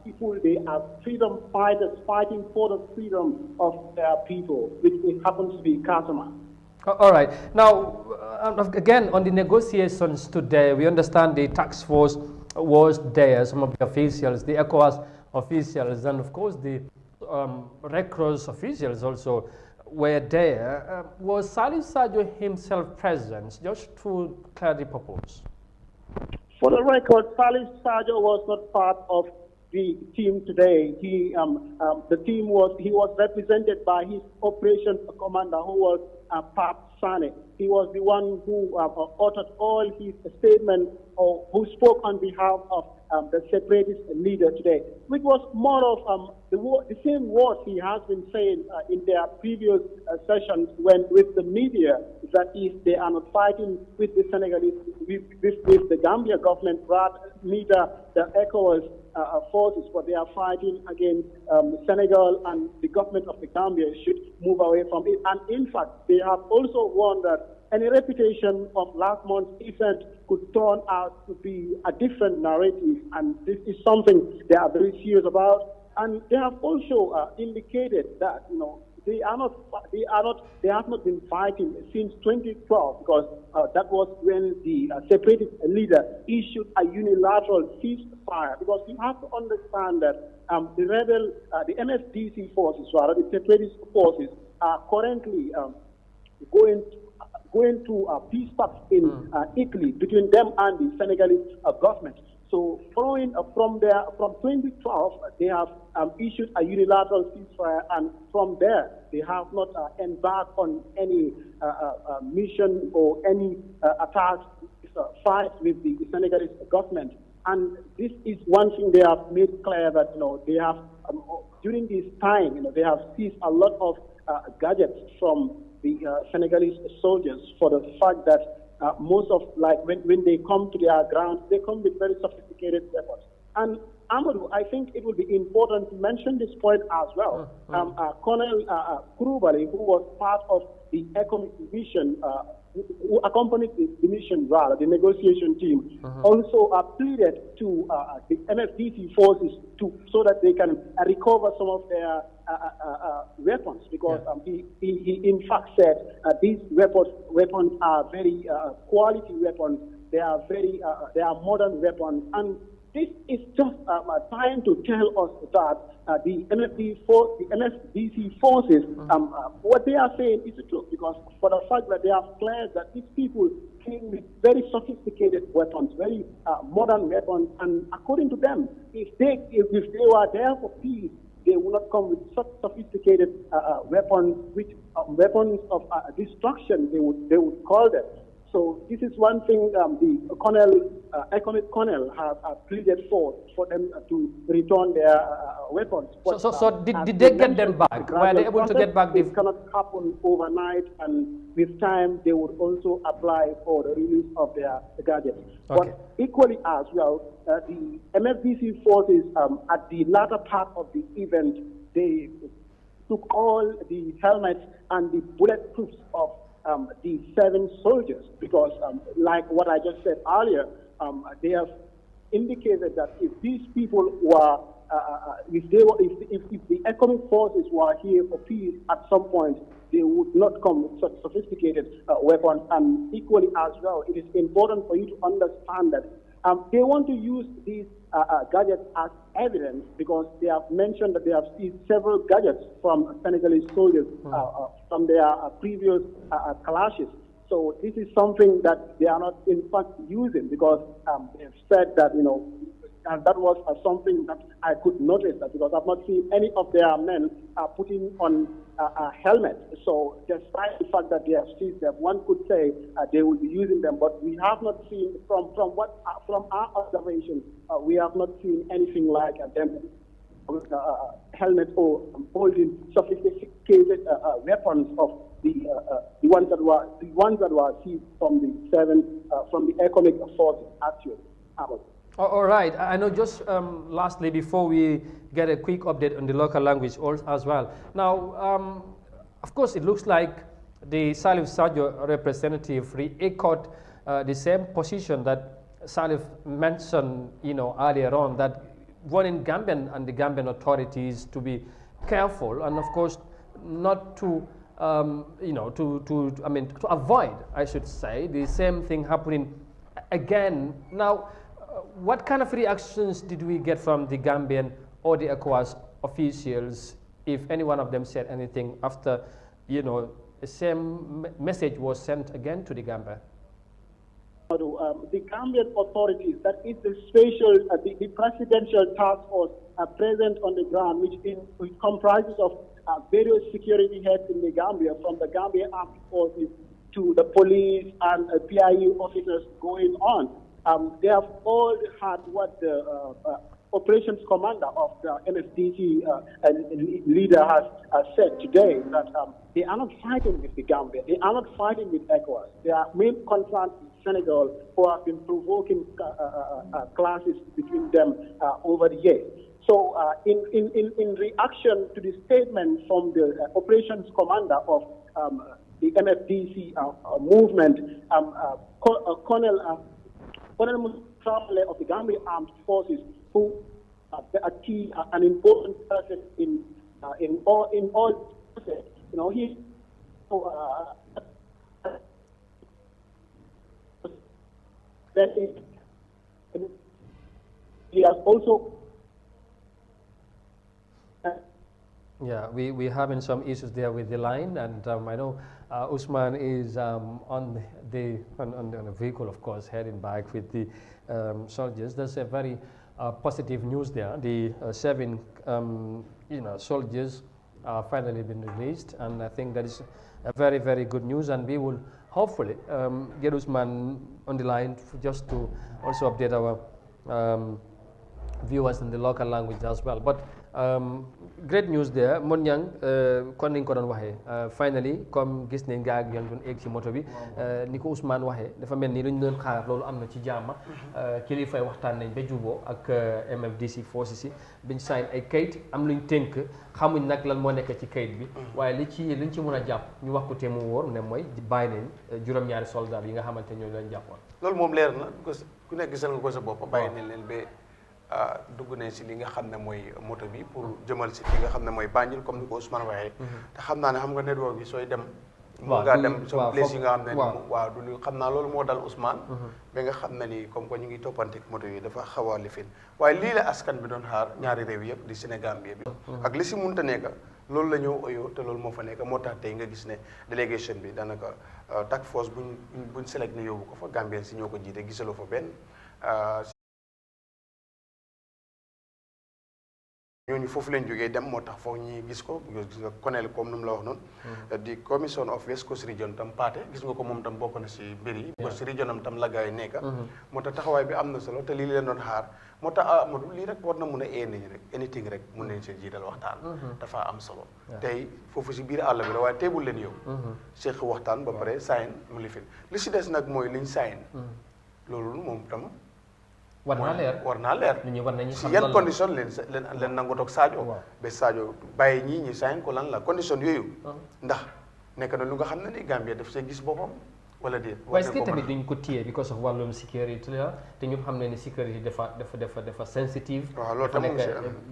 people, they are freedom fighters fighting for the freedom of their people, which happens to be Casamance. All right. Now, again, on the negotiations today, we understand the task force was there, some of the officials, the ECOWAS officials, and of course the Red Cross officials also were there. Was Salif Sadio himself present, just to clarity purpose? For the record, Salif Sadio was not part of the team today. He was represented by his operations commander, who was Pap Sane. He was the one who uttered all his statements, or who spoke on behalf of the separatist leader today, which was more of the same words he has been saying in their previous sessions with the media, that is, they are not fighting with the Senegalese, with the Gambia government, rather neither the ECOWAS forces, but they are fighting against Senegal, and the government of the Gambia should move away from it. And in fact, they have also warned that any reputation of last month's event could turn out to be a different narrative, and this is something they are very serious about. And they have also indicated that they have not been fighting since 2012, because that was when the separatist leader issued a unilateral ceasefire. Because you have to understand that the Mfdc forces, rather the separatist forces, are currently going to peace talks in Italy between them and the Senegalese government. So following from 2012, they have issued a unilateral ceasefire, and from there they have not embarked on any mission or any attacks, fights with the Senegalese government. And this is one thing they have made clear, that they have during this time they have seized a lot of gadgets from the Senegalese soldiers, for the fact that most of, when they come to their ground, they come with very sophisticated weapons. And Amadou, I think it would be important to mention this point as well. Colonel Kurubali, who was part of the Ecomig mission, who accompanied the mission, rather, the negotiation team, also pleaded to the Mfdc forces so that they can recover some of their weapons, because he in fact said these weapons are very quality weapons. They are modern weapons, and this is just trying to tell us that the MFDC forces, what they are saying is the truth, because for the fact that they have declared that these people came with very sophisticated weapons, very modern weapons, and according to them, if they were there for peace, they will not come with such sophisticated weapons, which weapons of destruction they would call them. So this is one thing the Ecomig colonel has pleaded for them to return their weapons. So did they get them back? Were they able to get back? It cannot happen overnight, and with time they would also apply for the release of their gadgets. Okay. But equally as well, the MFDC forces at the latter part of the event, they took all the helmets and the bulletproofs of the 7 soldiers, because like what I just said earlier, they have indicated that if these people were, if the Ecomig forces were here for peace at some point, they would not come with such sophisticated weapons. And equally as well, it is important for you to understand that they want to use these gadgets as evidence, because they have mentioned that they have seized several gadgets from Senegalese soldiers from their previous clashes. So this is something that they are not in fact using, because they have said that, and that was something that I could notice, that because I've not seen any of their men putting on a helmet. So despite the fact that they have seized them, one could say they will be using them, but we have not seen, from our observation, we have not seen anything like them helmets or holding sophisticated weapons of the ones that were seized from the Ecomig forces actually. All right. I know, just lastly, before we get a quick update on the local language as well. Now, of course, it looks like the Salif Sadio representative re-echoed the same position that Salif mentioned, earlier on, that warning Gambian and the Gambian authorities to be careful, and of course, not to, to avoid, I should say, the same thing happening again. Now, what kind of reactions did we get from the Gambian all the ECOWAS officials, if any one of them said anything after, you know, the same message was sent again to the Gambia? The Gambian authorities, that is the special, the presidential task force present on the ground, which comprises of various security heads in the Gambia, from the Gambia Armed Forces to the police and PIU officers going on. They have all had what the operations commander of the Mfdc leader has said today, that they are not fighting with the Gambia, they are not fighting with ECOWAS. Their main concern is Senegal, who have been provoking clashes between them over the years. So in reaction to the statement from the operations commander of the MFDC movement, Colonel Mustafa of the Gambia Armed Forces, who a key, an important person in all, you know, he has also. Yeah, we're having some issues there with the line, and I know Usman is on the vehicle, of course, heading back with the soldiers. There's a very positive news there. The 7 soldiers are finally been released, and I think that is a very, very good news, and we will hopefully get Usman on the line just to also update our viewers in the local language as well. But great news there. Mon Yang kon niñ ko doon waxee finally comme gis nañ gaa ak doon egg ci moto bi ni ko Ousmane waxee dafa mel ni lu ñu doon xaar loolu am na ci jàmm kilifay waxtaan nañ ba juboo ak MFDC forces yi biñ sign ay kayit am luñ tënk xamuñ nag lan moo nekk ci kayit bi waaye liñ ci mën a jàpp ñu wax ko te mu wóor ne mooy bàyyi nañ juróom-ñaari soldats yi nga xamante ñoo leen jàppoon. loolu moom leer na ku nekk gisal nga ko sa bopp bàyyi nañ leen ba dugg nañ si li nga xam ne mooy moto bi pour jëmal si li nga xam ne mooy Banjul comme ni ko Ousmane waxee te xam naa ne xam nga network bi sooy dem mu ngaa dem some place yi nga xam ne waaw du lu xam naa loolu moo dal Ousmane ba nga xam ne ni comme que ñu ngi toppante moto yi dafa xaw a lifin waaye lii la askan bi doon xaar ñaari réew yëpp di Sénégal bi ak li si munta nekk loolu la ñëw oyoo te loolu moo fa nekk moo tax tey nga gis ne délégation bi daanaka task force buñ select ne yóbbu ko fa Gambien si ñoo ko jiite gisaloo fa benn ñooñu foofu lañ jógee dem moo tax foog ñi gis ko gis nga colonel comme nu mu la wax noonu di commission of West Coast Region tam paate gis nga ko moom tam bokk na si mbir yi parce que region am tam la gaay nekka moo tax taxawaay bi am na solo te lii leen doon xaar moo tax Amadou lii rek war na mun a ee nañ rek anything rek mun nañ seen jiital waxtaan dafa am solo tey foofu si biir àll bi la waaye teebul leen yow seq waxtaan ba pare sign mu lifin li si des nag mooy liñ sign loolu moom tam war naa leer si yan condition leen nangu toog Sadio ba Sadio bàyyi ñii ñi sign ko lan la condition yooyu ndax nekk na lu nga xam ne ni Gambia daf see gis boppam wala déet waaye est-ce que tamit duñ ko téye because of wàllum sécurité la te ñu xam ne ni sécurité dafa sensitive waaw loolu tam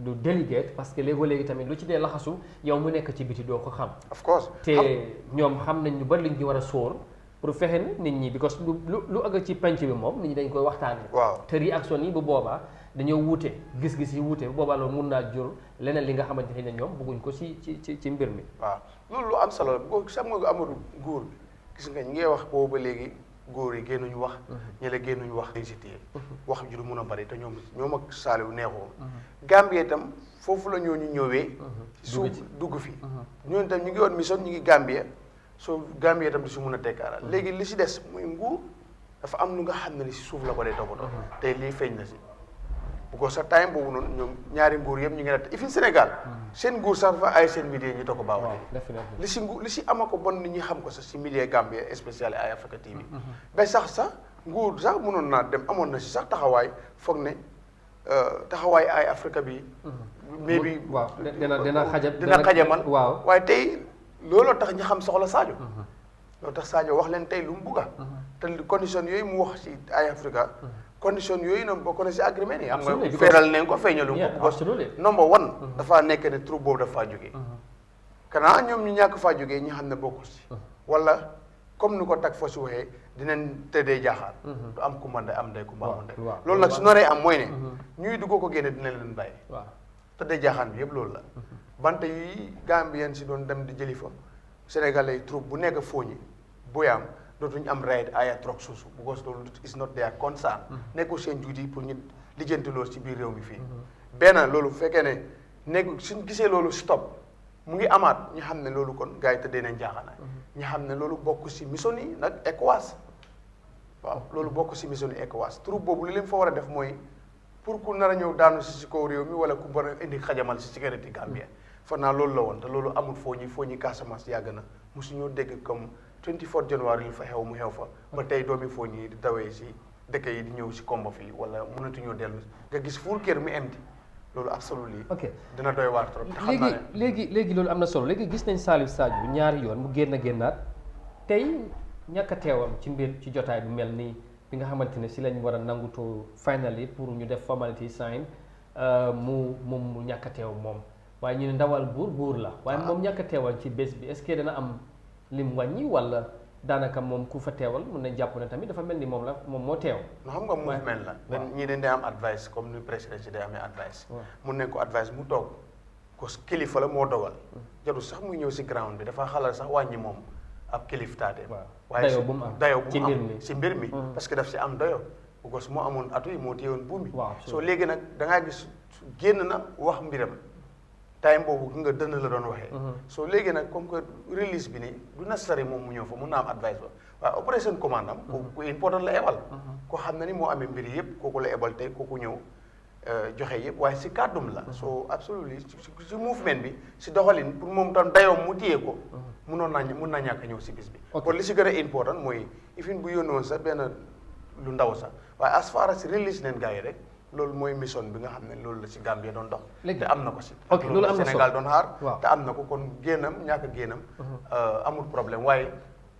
du délicate parce que léegi tamit lu ci dee laxasu yow mu nekk ci biti doo ko xam of course te ñoom xam nañ ñu bari liñ ci war a sóor pour fexe nit ñi because lu àgg ci penc bi moom nit ñi dañ koy waxtaanee. waaw te réaction yi bu boobaa dañoo wuute gis-gis yi wuute bu boobaa loolu mun naa jur leneen li nga xamante ne ñoom bëgguñ ko ci mbir mi. waaw loolu lu am solo la boo xam nga amul góor gis nga ñi ngay wax boobu ba léegi góor yi génnuñu wax. ñële génnuñu wax. dañ si téye wax ju du mun a bari te ñoom ak Saliou neexoo. Gambie itam foofu la ñooñu ñëwee. dugg fi. ñooñu itam ñu ngi woon mission ñu ngi Gambie. soo Gambie itam di si mun a tekkaaral léegi li si des muy nguur dafa am lu nga xam ne ni si suuf la ko dee toppatoo tey lii feeñ na si bu ko sa time boobu noonu ñoom ñaari nguur yëpp ñu ngi ne ifin Sénégal seen nguur sax dafa ay seen média ñu toog ko baawate li si nguur li si ama ko bon nit ñi xam ko sax si média Gambie spécial Eyeafrica TV ba sax nguur sax mënoon naa dem amoon na si sax taxawaay foog ne taxawaay Eyeafrica bi mais bi dina xajamal waaye tey looloo tax ñu xam soxla Sadio loolu tax Sadio wax leen tey lu mu bugga te condition yooyu mu wax si Eyeafrica condition yooyu noonu bokk na si agreement yi am nga feeral nañ ko feeñalu ko number one dafaa nekk ne troupe boobu dafaa jógee kanaa ñoom ñu ñàkk faa jógee ñi xam ne bokkul si wala comme ni ko tag foo si waxee dinañ tëddee jaaxaar du am kumba ndey am ndey kumba amul ndey loolu nag su noree am mooy ne ñuy duggoo ko génne dina leen bàyyi tëddee jaaxaan bi yëpp loolu la bante yi Gambien si doon dem di jëli fa Sénégalais troupe bu nekk fooñi boyaam dootuñu am right aya trop suusu because loolu is not their concern nekkul seen duty pour ñu lijjanti loolu ci biir réew mi fii benn loolu fekkee ne nekk suñ gisee loolu stop mu ngi amaat ñu xam ne loolu kon gars yi tëddee nañ jaaxaanaay ñu xam ne loolu bokk si mission yi nag ECOWAS waaw loolu bokk si mission yi ECOWAS troupe boobu li leen fa war a def mooy pour ku nar a ñëw daanu si kaw réew mi wala ku war a indi xajamal si sécurité Gambien fan naa loolu la woon te loolu amul foo ñi Casamance yàgg na mosuñoo dégg comme 24 janvier li fa xew mu xew fa ba tey doomi foo ñi di dawee si dëkk yi di ñëw si komba fii wala mënatuñoo dellu nga gis fuul kër mu empty loolu absolument ok dina doy waar trop. te xam naa ne léegi loolu am na solo léegi gis nañ Salif Sadio ñaari yoon mu génnaat tey ñàkk a teewam ci mbir ci jotaay bu mel nii bi nga xamante ne si lañ war a nangutoo finally pour ñu def formality sign mu ñàkk a teew moom waaye ñu ne ndawal buur la waaye moom ñàkk a teewal ci bés bi est-ce que dana am lim wàññi wala daanaka moom ku fa teewal mun nañ jàpp ne tamit dafa mel ni moom moo teew. no xam nga movement la. waaw ñii dañ day am advice comme ni président si day amee advice. mun nañ ko advice mu toog ko kilifa la moo dogal. jarul sax muy ñëw si ground bi dafa xalal sax wàññi moom ab kilif taate. waaye dayoo bu mu am si mbir mi parce que daf si am dayoo. parce que moo amoon atu yi moo téyewoon buum bi. soo léegi nag da ngaa gis génn na wax mbiram. time boobu ki nga dënn la doon waxee. soo léegi nag comme que release bi nii du necessary moom mu ñëw fa mun naa am advice ba waaye opération commande am. ku important la ebal. ko xam na ni moo amee mbir yëpp kooku la ebal tey kooku ñëw joxe yëpp waaye si kàddum la. soo absolument si mouvement bi si doxalin pour moom tam dayoom mu téye ko. mun naa ñàkk a ñëw si bis bi. kon li si gën a important mooy ifin bu yónnoon sax benn lu ndaw sax waaye as far as release leen gars yi rek. loolu mooy mission bi nga xam ne loolu la si Gambie doon dox. te am na ko si. ok loolu am na Sénégal doon xaar. te am na ko kon génnam ñàkk a génnam. amul problème waaye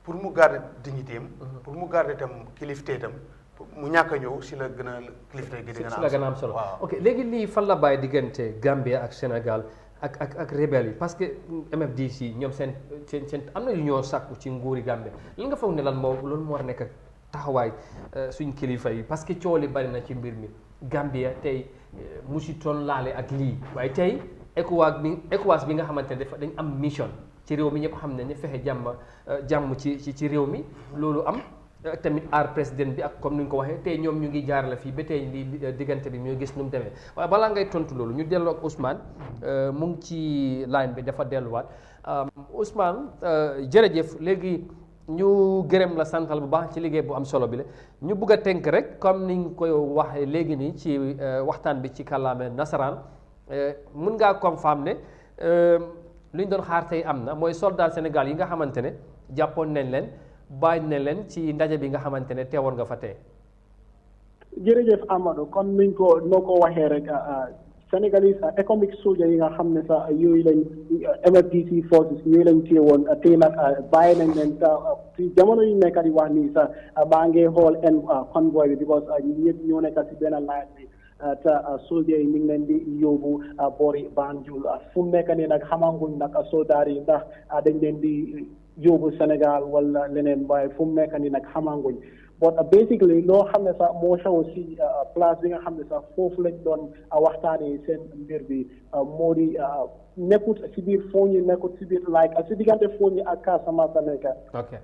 pour mu garder dignité am. pour mu garder tam kilifte tam mu ñàkk a ñëw si la gën a kilifte gi di gën a am solo waaw ok léegi lii fan la bàyyi diggante Gambia ak Sénégal ak rebelle yi parce que MFDC ñoom seen am na yu ñoo sàkku ci nguuri Gambie lan nga foog ne loolu moo war a nekk taxawaay suñ kilifa yi parce que coow li bari na ci mbir mi. Gambia tey musutoon laale ak lii waaye tey ECOWAS bi nga xamante ne dañ am mission ci réew mi ñëpp xam ne fexe jàmm ci réew mi loolu am tamit aar président bi ak comme ni nga ko waxee tey ñoom ñu ngi jaarale fii ba tey lii diggante bi ñoo gis nu mu demee waaye balaa ngay tontu loolu ñu delloo ak Ousmane mu ngi ci line bi dafa delluwaat Ousmane jërëjëf léegi. ñu gërëm la santal bu baax ci liggéey bu am solo bi la ñu bugg a tënk rek comme ni nga koy waxee léegi nii ci waxtaan bi ci kàllaame nasaraan mun ngaa confirmer ne lu ñu doon xaar tey am na mooy soldat Sénégal yi nga xamante ne jàppoon nañ leen bàyyi nañ leen ci ndaje bi nga xamante ne teewoon nga fa tey. jërëjëf Amadou kon niñ ko noo ko waxee rek. Sénégalais Ecomig soldier yi nga xam ne sax yooyu lañ MFDC forces yooyu lañ téye woon tey nag bàyyi nañ leen ci jamono yu nekk di wax nii sax baa ngee xool en convoy bi because ñëpp ñoo nekk si benn line bi te soldier yi ñu ngi leen di yóbbu boori Banjul fu mu nekk nii nag xamanguñ nag soldat yi ndax dañ leen di yóbbu Sénégal wala leneen waaye fu mu nekk nii nag xamanguñ but basically loo xam ne sax moo xew si place bi nga xam ne sax foofu lañ doon waxtaanee seen mbir bi moo di nekkut si biir foo ñu nekkut si biir like si diggante foo ñu ak Casamance la nekk.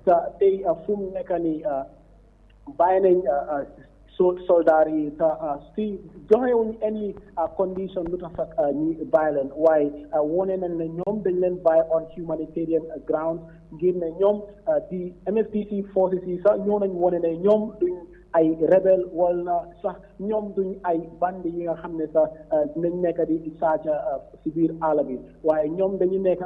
te tey fu mu nekk nii bàyyi nañ soldat yi te si joxewuñ any condition lu tax sax ñi bàyyi leen waaye wone nañ ne ñoom dañ leen bàyyi on humanitarian ground ngir ne ñoom di MFDC forces yi sax ñoo nañ wone ne ñoom duñ ay rebelle wala sax ñoom duñ ay bandi yi nga xam ne sax dinañ nekk di saaca si biir àll bi waaye ñoom dañu nekk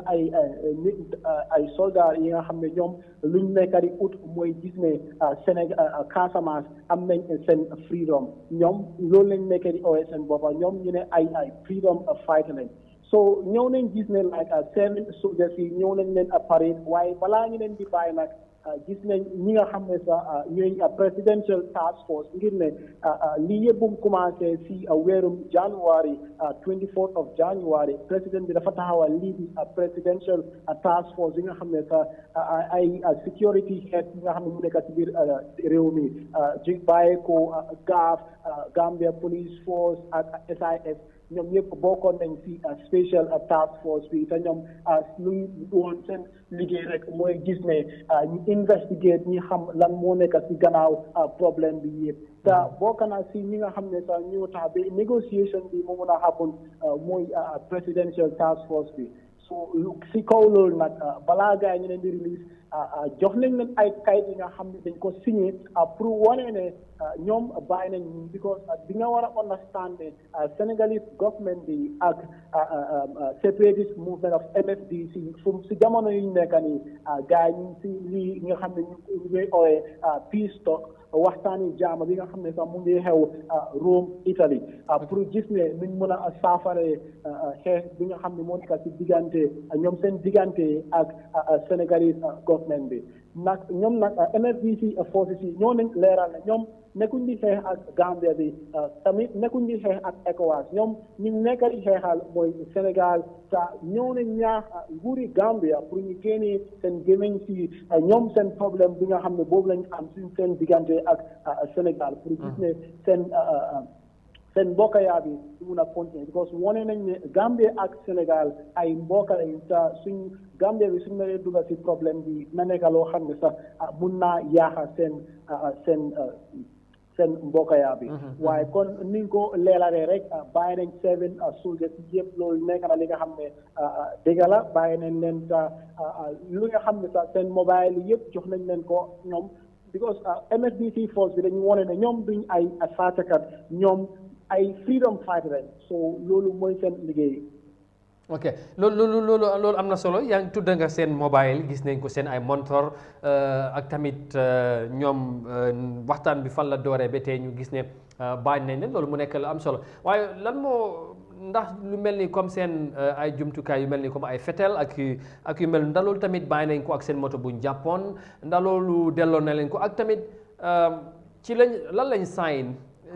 ay soldats yi nga xam ne ñoom luñ nekk di ut mooy gis ne Sénégal Casamance am nañ seen freedom ñoom loolu lañ nekk di ooyee seen boppa ñoom ñu ne ay freedom fighter lañ so ñëw nañ gis ne like seen soldiers yi ñëw nañ leen parade waaye balaa ñu leen di bàyyi nag gis nañ ñi nga xam ne sax ñooy presidential task force ngir ne lii yëpp bu mu commencé si weerum January 24th of January président bi dafa taxawal lii di presidential task force yi nga xam ne sax ay security head yi nga xam ne mu nekk si biir réew mi ji bàyyi ko GAF Gambia Police Force ak SIS ñoom ñëpp bokkoon nañ si special task force bi te ñoom luñ woon seen liggéey rek mooy gis ne ñu investigate ñi xam lan moo nekk si gannaaw problème bi yëpp te bokk na si ñi nga xam ne sax ñu tax ba négociation bi mu mun a happen mooy presidential task force bi so si kaw loolu nag balaa gars yi ñu leen di release jox nañ leen ay kayit yi nga xam ne dañ ko signé pour wane ne ñoom bàyyi nañ ñun because di nga war a understand ne Senegalese government bi ak separatist movement of MFDC fu si jamono yu ñu nekk nii gars yi ñu si lii nga xam ne ñu ngi ooyee peace talk waxtaani jaama bi nga xam ne sax mu ngi xew Rome Italie pour gis ne nuñ mën a saafare xeex bi nga xam ne moo nekk si diggante ñoom seen diggante ak Senegalese government bi nag ñoom nag MFDC forces yi ñoo nañ leeral ne ñoom nekkuñ di xeex ak Gambia bi tamit nekkuñ di xeex ak ECOWAS ñoom ñu nekk di xeexal mooy Sénégal te ñëw nañ ñaax nguuri Gambia pour ñu génnee seen gémmiñ si ñoom seen problème bi nga xam ne boobu lañ am suñ seen diggante ak Sénégal pour gis ne seen mbokkayaa bi mun a continuer because wane nañ ne Gambia ak Sénégal ay mbokka lañ te suñ Gambia bi suñ naree dugga si problème bi na nekk loo xam ne sax mun naa yaaxa seen mbokkayaa bi waaye kon ni nga ko leelalee rek bàyyi nañ 7 soldiers yëpp loolu nekk na li nga xam ne dëgg la bàyyi nañ leen lu nga xam ne sax seen mobile yëpp jox nañ leen ko ñoom because MFDC force bi dañu wane ne ñoom duñ ay sàccakat ñoom ay freedom fighter lañ so loolu mooy seen liggéey. ok loolu am na solo yaa ngi tudd nga seen mobile gis nañ ko seen ay montor ak tamit ñoom waxtaan bi fan la dooree ba tey ñu gis ne bàyyi nañ leen loolu mu nekk la am solo waaye lan moo ndax lu mel ni comme seen ay jumtukaay yu mel ni comme ay fetel ak yu mel ndax loolu tamit bàyyi nañ ko ak seen moto buñ jàppoon ndax loolu delloo na leen ko ak tamit ci lan lañ sign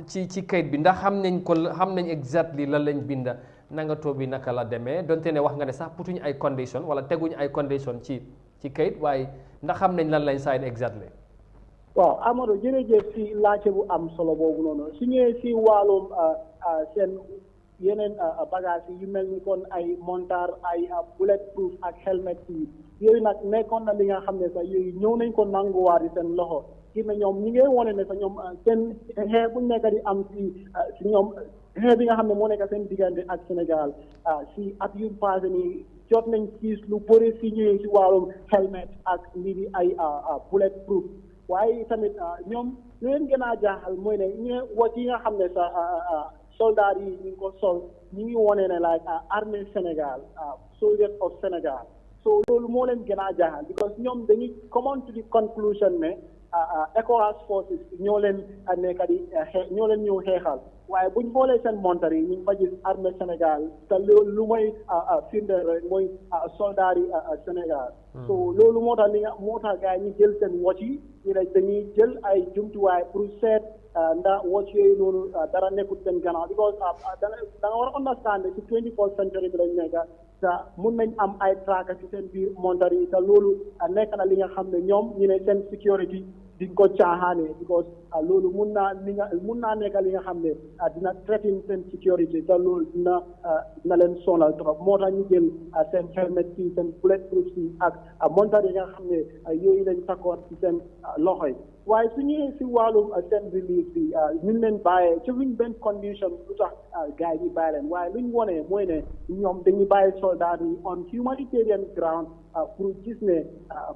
ci kayit bi ndax xam nañ exactly lan lañ binda nangatoo bi naka la demee donte ne wax nga ne sax putuñ ay condition wala teguñ ay condition ci kayit waaye ndax xam nañ lan lañ sign exactly. waaw Amadou jërëjëf si laajte bu am solo boobu noonu su ñëwee si wàllum seen yeneen bagage yi yu mel ni kon ay montar ay bulletproof ak helmet yi yooyu nag nekkoon na li nga xam ne sax yooyu ñëw nañ ko nanguwaat seen loxo gis na ñoom ñi ngay wone ne sax ñoom seen xeex bu nekk di am si ñoom xeex bi nga xam ne moo nekk seen diggante ak Sénégal si at yu passé nii jot nañ gis lu bëri si ñëwee si wàllum helmet ak lii di ay bulletproof waaye tamit ñoom lu leen gën a jaaxal mooy ne ñu wàcc yi nga xam ne sax soldats yi ñu ngi ko sol ñu ngi wone ne like armée Sénégal soldiers of Sénégal so loolu moo leen gën a jaaxal because ñoom dañuy come to the conclusion ne ECOWAS forces ñoo leen nekk di ñoo leen ñëw xeexal waaye buñ xoolee seen montar yi ñu ngi fa gis armée Sénégal te lu mooy firndeel rek mooy soldats yi Sénégal so loolu moo tax gars yi ñu jël seen wocc yi ñu ne dañuy jël ay jumtuwaay pour seet ndax wocc yooyu noonu dara nekkul seen gannaaw because da nga war a understand ci 21st century bi lañ nekk te mun nañ am ay traaka ci seen biir montar yi te loolu nekk na li nga xam ne ñoom ñu ne seen security diñ ko caaxaane because loolu mun naa nekk li nga xam ne dina threaten seen security te loolu dina leen sonal trop moo tax ñu jël seen helmet si seen bulletproof si ak montar yi nga xam ne yooyu lañ takkoon ci seen loxo yi waaye su ñëwee si wàllum seen release bi ñu leen bàyyee ci luñ benn condition lu tax gars yi bàyyi leen waaye luñ wonee mooy ne ñoom dañuy bàyyi soldats yi on humanitarian ground pour gis ne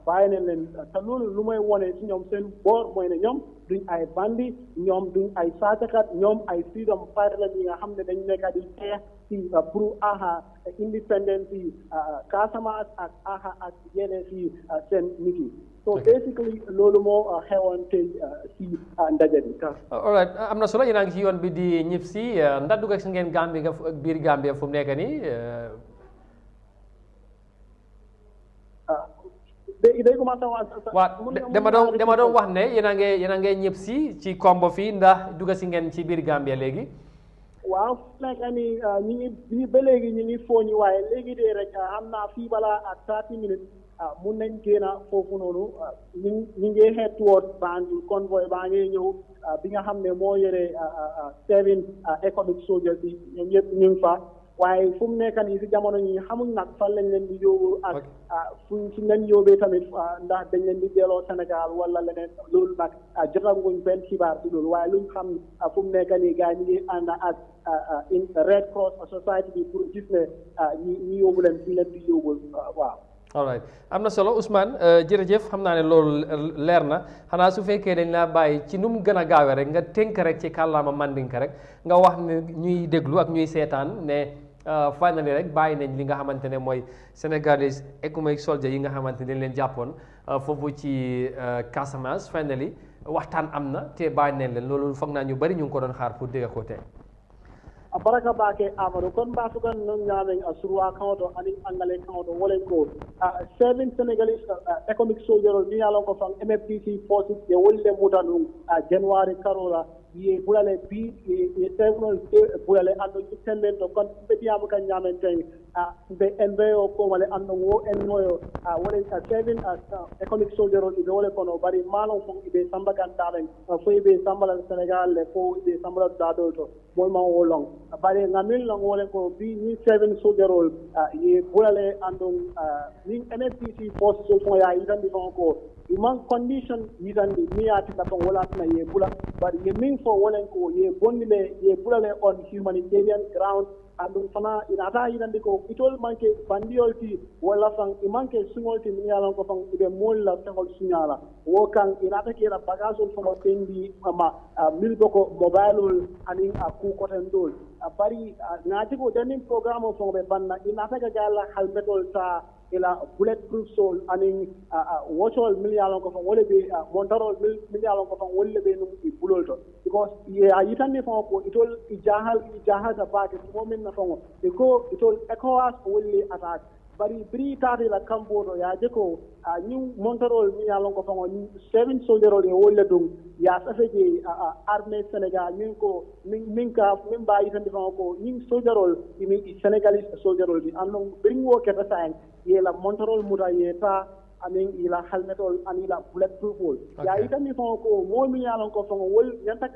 bàyyi nañ leen te loolu lu may wone si ñoom seen boor mooy ne ñoom duñ ay bandi ñoom duñ ay sàccakat ñoom ay freedom fighter yi nga xam ne dañ nekk di xeex si pour independence yi Casamance ak yeneen si seen nit yi so basically loolu moo xewoon tey si ndaje bi. all right am na solo yéen a ngi ci yoon bi di ñib si ndax dugg si ngeen Gambie nga biir Gambie fu mu nekk nii. day commencé waaw dama doon wax ne yéen a ngi ñib si ci kombo fii ndax dugg si ngeen ci biir Gambie léegi. waaw nekk ni ñu ngi ba léegi ñu ngi fooñi waaye léegi de rek xam naa fii balaa ak 30 minutes mun nañ génn foofu noonu ñu ngi head towards Banjul convoy baa ngi ñëw bi nga xam ne moo yore 7 economic soldiers yi ñoom ñëpp ñu ngi fa waaye fu mu nekk nii si jamono ñi xamuñ nag fan lañ leen di yóbbu ak fuñ leen yóbbee tamit ndax dañ leen di delloo Sénégal wala leneen loolu nag jotaguñ benn xibaar si loolu waaye luñ xam fu mu nekk nii gars yi ñu ngi ànd ak Red Cross Society bi pour gis ne ñi yóbbu leen fi leen di yóbbul waaw. all right am na solo Ousmane jërëjëf xam naa ne loolu leer na xanaa su fekkee dañ laa bàyyi ci nu mu gën a gaawee rek nga tënk rek ci kàllaama mandinka rek nga wax ne ñuy déglu ak ñuy seetaan ne finally rek bàyyi nañ li nga xamante ne mooy Sénégalais Ecomig soldier yi nga xamante ne dañ leen jàppoon foofu ci Casamance finally waxtaan am na te bàyyi nañ leen loolu foog naa ñu bari ñu ngi ko doon xaar pour dégg ko tey. baraka bake Amadou kon mbasukan non ñamen surwa kawoto ani angale kawoto wolen ko 7 Senegalese economic soldiers ni yalon ko fan MFDC forces ye wolle mutanu January karola ye bulale bi ye several bulale ando tendento kon betiamu kan ñamen tay be enveyo ko wale ando wo ennoyo wole 7 economic soldiers be wole kono bari malon fon be sambakan talen fo be sambalan Senegal le fo be sambalan dado to moy ma wolong bari ngamil lang wole ko bi ni 7 soldiers ye bulale ando ni MFDC forces fo ya idan di ko iman condition yidandi mi ati ta ko wala na ye bula bari ye min fo wolen ko ye bonnile ye bulale on humanitarian ground andum fana inata yidandi ko itol manke bandiolti wala fan imanke sungolti mi yalan ko fan ibe molla tangol sunyala wo kan inata kera bagazol fo tendi ama mil boko mobile anin ku kotendol bari ngati ko danin programme fo be banna inata ga gala halmetol ta ila bulletproof soul anin watchol million ko fan wole be montarol million ko fan wolle be num bulol to because ye ayitanni fa ko itol ijahal da baake momin na fango ko itol ECOWAS wolle attack bari bri tati la kambodo ya jeko ñu montarol million ko fan ni 7 soldiers e wolle dum ya safeje armée Sénégal ñu ko min ba yitanni fa ko ñu soldiers imi Senegalese soldiers di andon bring wo ke ta yela montarol muta yeta amin ila helmetol anila bulletproof wol ya itami fon ko mo mi yalon ko fon wol yanta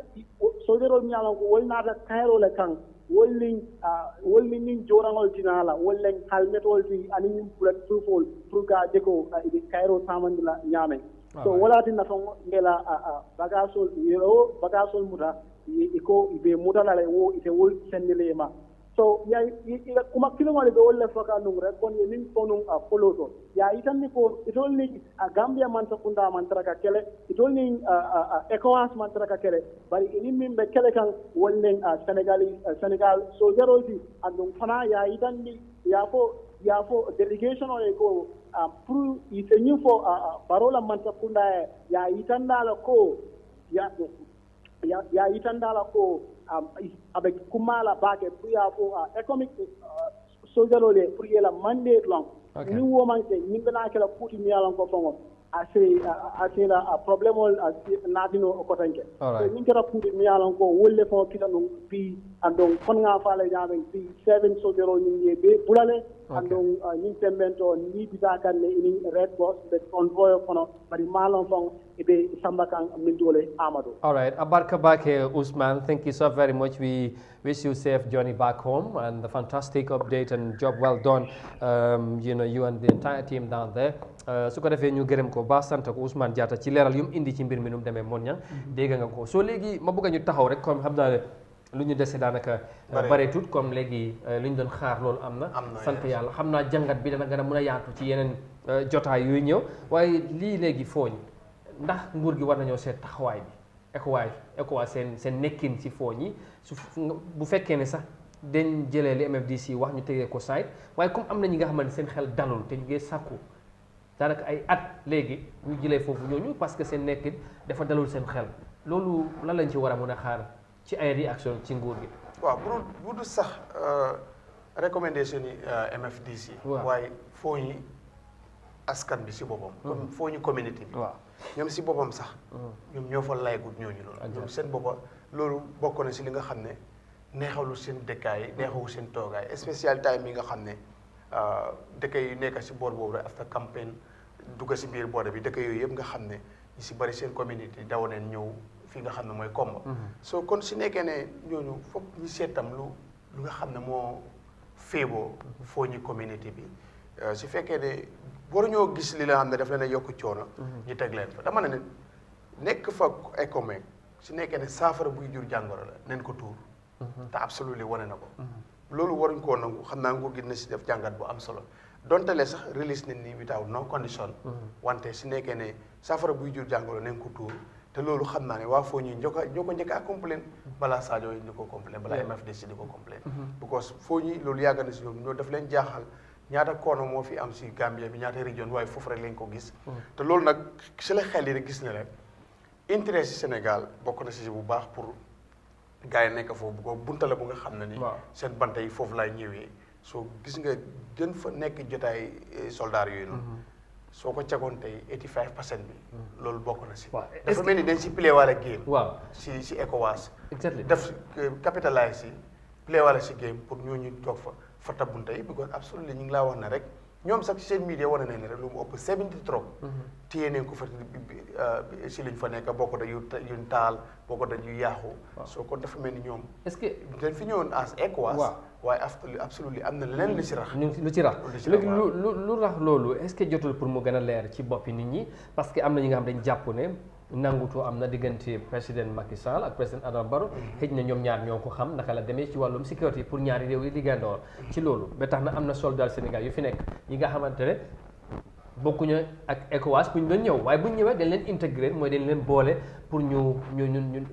solderol mi yalon ko wol nata kayro le kan wolling nin jorangol tinala wollen helmetol ti anin bulletproof wol pour ga deko ibe kayro tamandila nyame so wala tin na fon ngela bagasol muta iko ibe mutala le wo ite wol sendilema so ya kuma kilomali be wolle faka nung rek kon yemin fonung poloto ya itanni ko itolni Gambia man takunda man taraka kele itolni ECOWAS man taraka kele bari ini min be kele kan wonnen Senegal soldiers di andum fana ya itanni ya fo delegation o ko pour itenyu fo parola man takunda ya itandala ko ya itandala ko avec kumala bake pour ya fo economic soldier le pour yela mandate long ni wo manke ni bena kala puti mi yalan ko fongo ase la problème nadino ko tanke so ni kala puti mi yalan ko wolle fo kilanu bi andon kon nga faale jaben bi 7 soldier ni be bulale andon ni tembento ni bitakan ni red cross be convoy kono bari malon fon ibe sambakan min dole Amadou. All right, abarka bake Ousmane, thank you so very much. We wish you safe journey back home and a fantastic update and job well done. You and the entire team down there. Su ko defee ñu gërëm ko ba sant ko Ousmane Diatta ci leeral yu mu indi ci mbir mi nu mu demee moon ñang dégg nga ko soo léegi ma bëgg ñu taxaw rek comme xam naa ne lu ñu dese daanaka bareetut comme léegi lu ñu doon xaar loolu am na sant yàlla xam naa jàngat bi dana gën a mën a yaatu ci yeneen jotaay yooyu ñëw waaye lii léegi fooñ ndax nguur gi war nañoo seet taxawaay bi ECOWAS seen nekkin ci fooñ yi su bu fekkee ne sax dañ jëlee li MFDC wax ñu tegee ko side waaye comme am na ñi nga xamante seen xel dalul te ñu ngi sàkku daanaka ay at léegi ñu jëlee foofu ñooñu parce que seen nekkin dafa dalul seen xel loolu lan lañ ci war a mën a xaar ci ay réaction ci nguur gi. waaw bu du sax recommandation yi MFDC. waaye foo ñi askan bi si boppam. comme foo ñu communauté bi. waaw ñoom si boppam sax. ñoom ñoo fa laygut ñooñu loolu. ñoom seen boppa loolu bokk na si li nga xam ne neexalu seen dëkkaay neexawu seen toogaay spécial time yi nga xam ne dëkk yu nekk si boor boobu rek after campagne dugg si biir boor bi dëkk yooyu yëpp nga xam ne ñu si bëri seen communauté daw neen ñëw fii nga xam ne mooy Kombo. so kon si nekkee ne ñooñu foog ñu seetam lu nga xam ne moo féeboo foo ñu communauté bi su fekkee ne waruñoo gis li la xam ne daf leen a yokk coono. ñu teg leen fa dama ne nekk fa Ecomig su nekkee ne saafara buy jur jàngoro la neen ko tuur. te absolument wane na ko. loolu waruñ koo nangu xam naa nguur gi dina si def jàngat bu am solo donte le sax release nañ ni without no condition. wante su nekkee ne saafara buy jur jàngoro neen ko tuur. te loolu xam naa ne waa foo ñuy ñoo ko njëkk a complain balaa Sadio yi di ko complain balaa Mfdc di ko complain because foo ñuy loolu yàgg na si ñoom ñoo daf leen jaaxal ñaata koono moo fi am si Gambia bi ñaata région waaye foofu rek lañ ko gis te loolu nag si la xel yi rek gis ne rek intérêt si Sénégal bokk na si bu baax pour gars yi nekk foofu bu ko buntale bu nga xam ne ni seen banta yi foofu laay ñëwee soo gis nga gën fa nekk jotaay soldats yooyu noonu soo ko cagoon tey 85% bi loolu bokk na si dafa mel ni dañ si play wala game si ECOWAS def capitalize si play wala si game pour ñooñu toog fa tabunte yi because absolument ñu ngi laa wax ne rek ñoom sax ci seen media wane nañ ne rek lu mu ëpp 70 trop téye nañ ko fa si liñ fa nekk boo ko da yuñ taal boo ko da yu yaaxu soo kon dafa mel ni ñoom est-ce que dañ fi ñëwoon as ECOWAS waaye absolument am na leneen lu ci rax lu ci rax léegi lu rax loolu est-ce que jotul pour mu gën a leer ci boppi nit ñi parce que am na ñi nga xam dañ jàpp ne nangutu am na diggante président Macky Sall ak président Adama Barrow xëj na ñoom ñaar ñoo ko xam naka la demee ci wàllum sécurité pour ñaari réew yi liggéeyandoor ci loolu ba tax na am na soldat Sénégal yu fi nekk ñi nga xamante ne bokkuñu ak ECOWAS bu ñu doon ñëw waaye bu ñu ñëwee dañ leen intégré mooy dañ leen boole pour ñu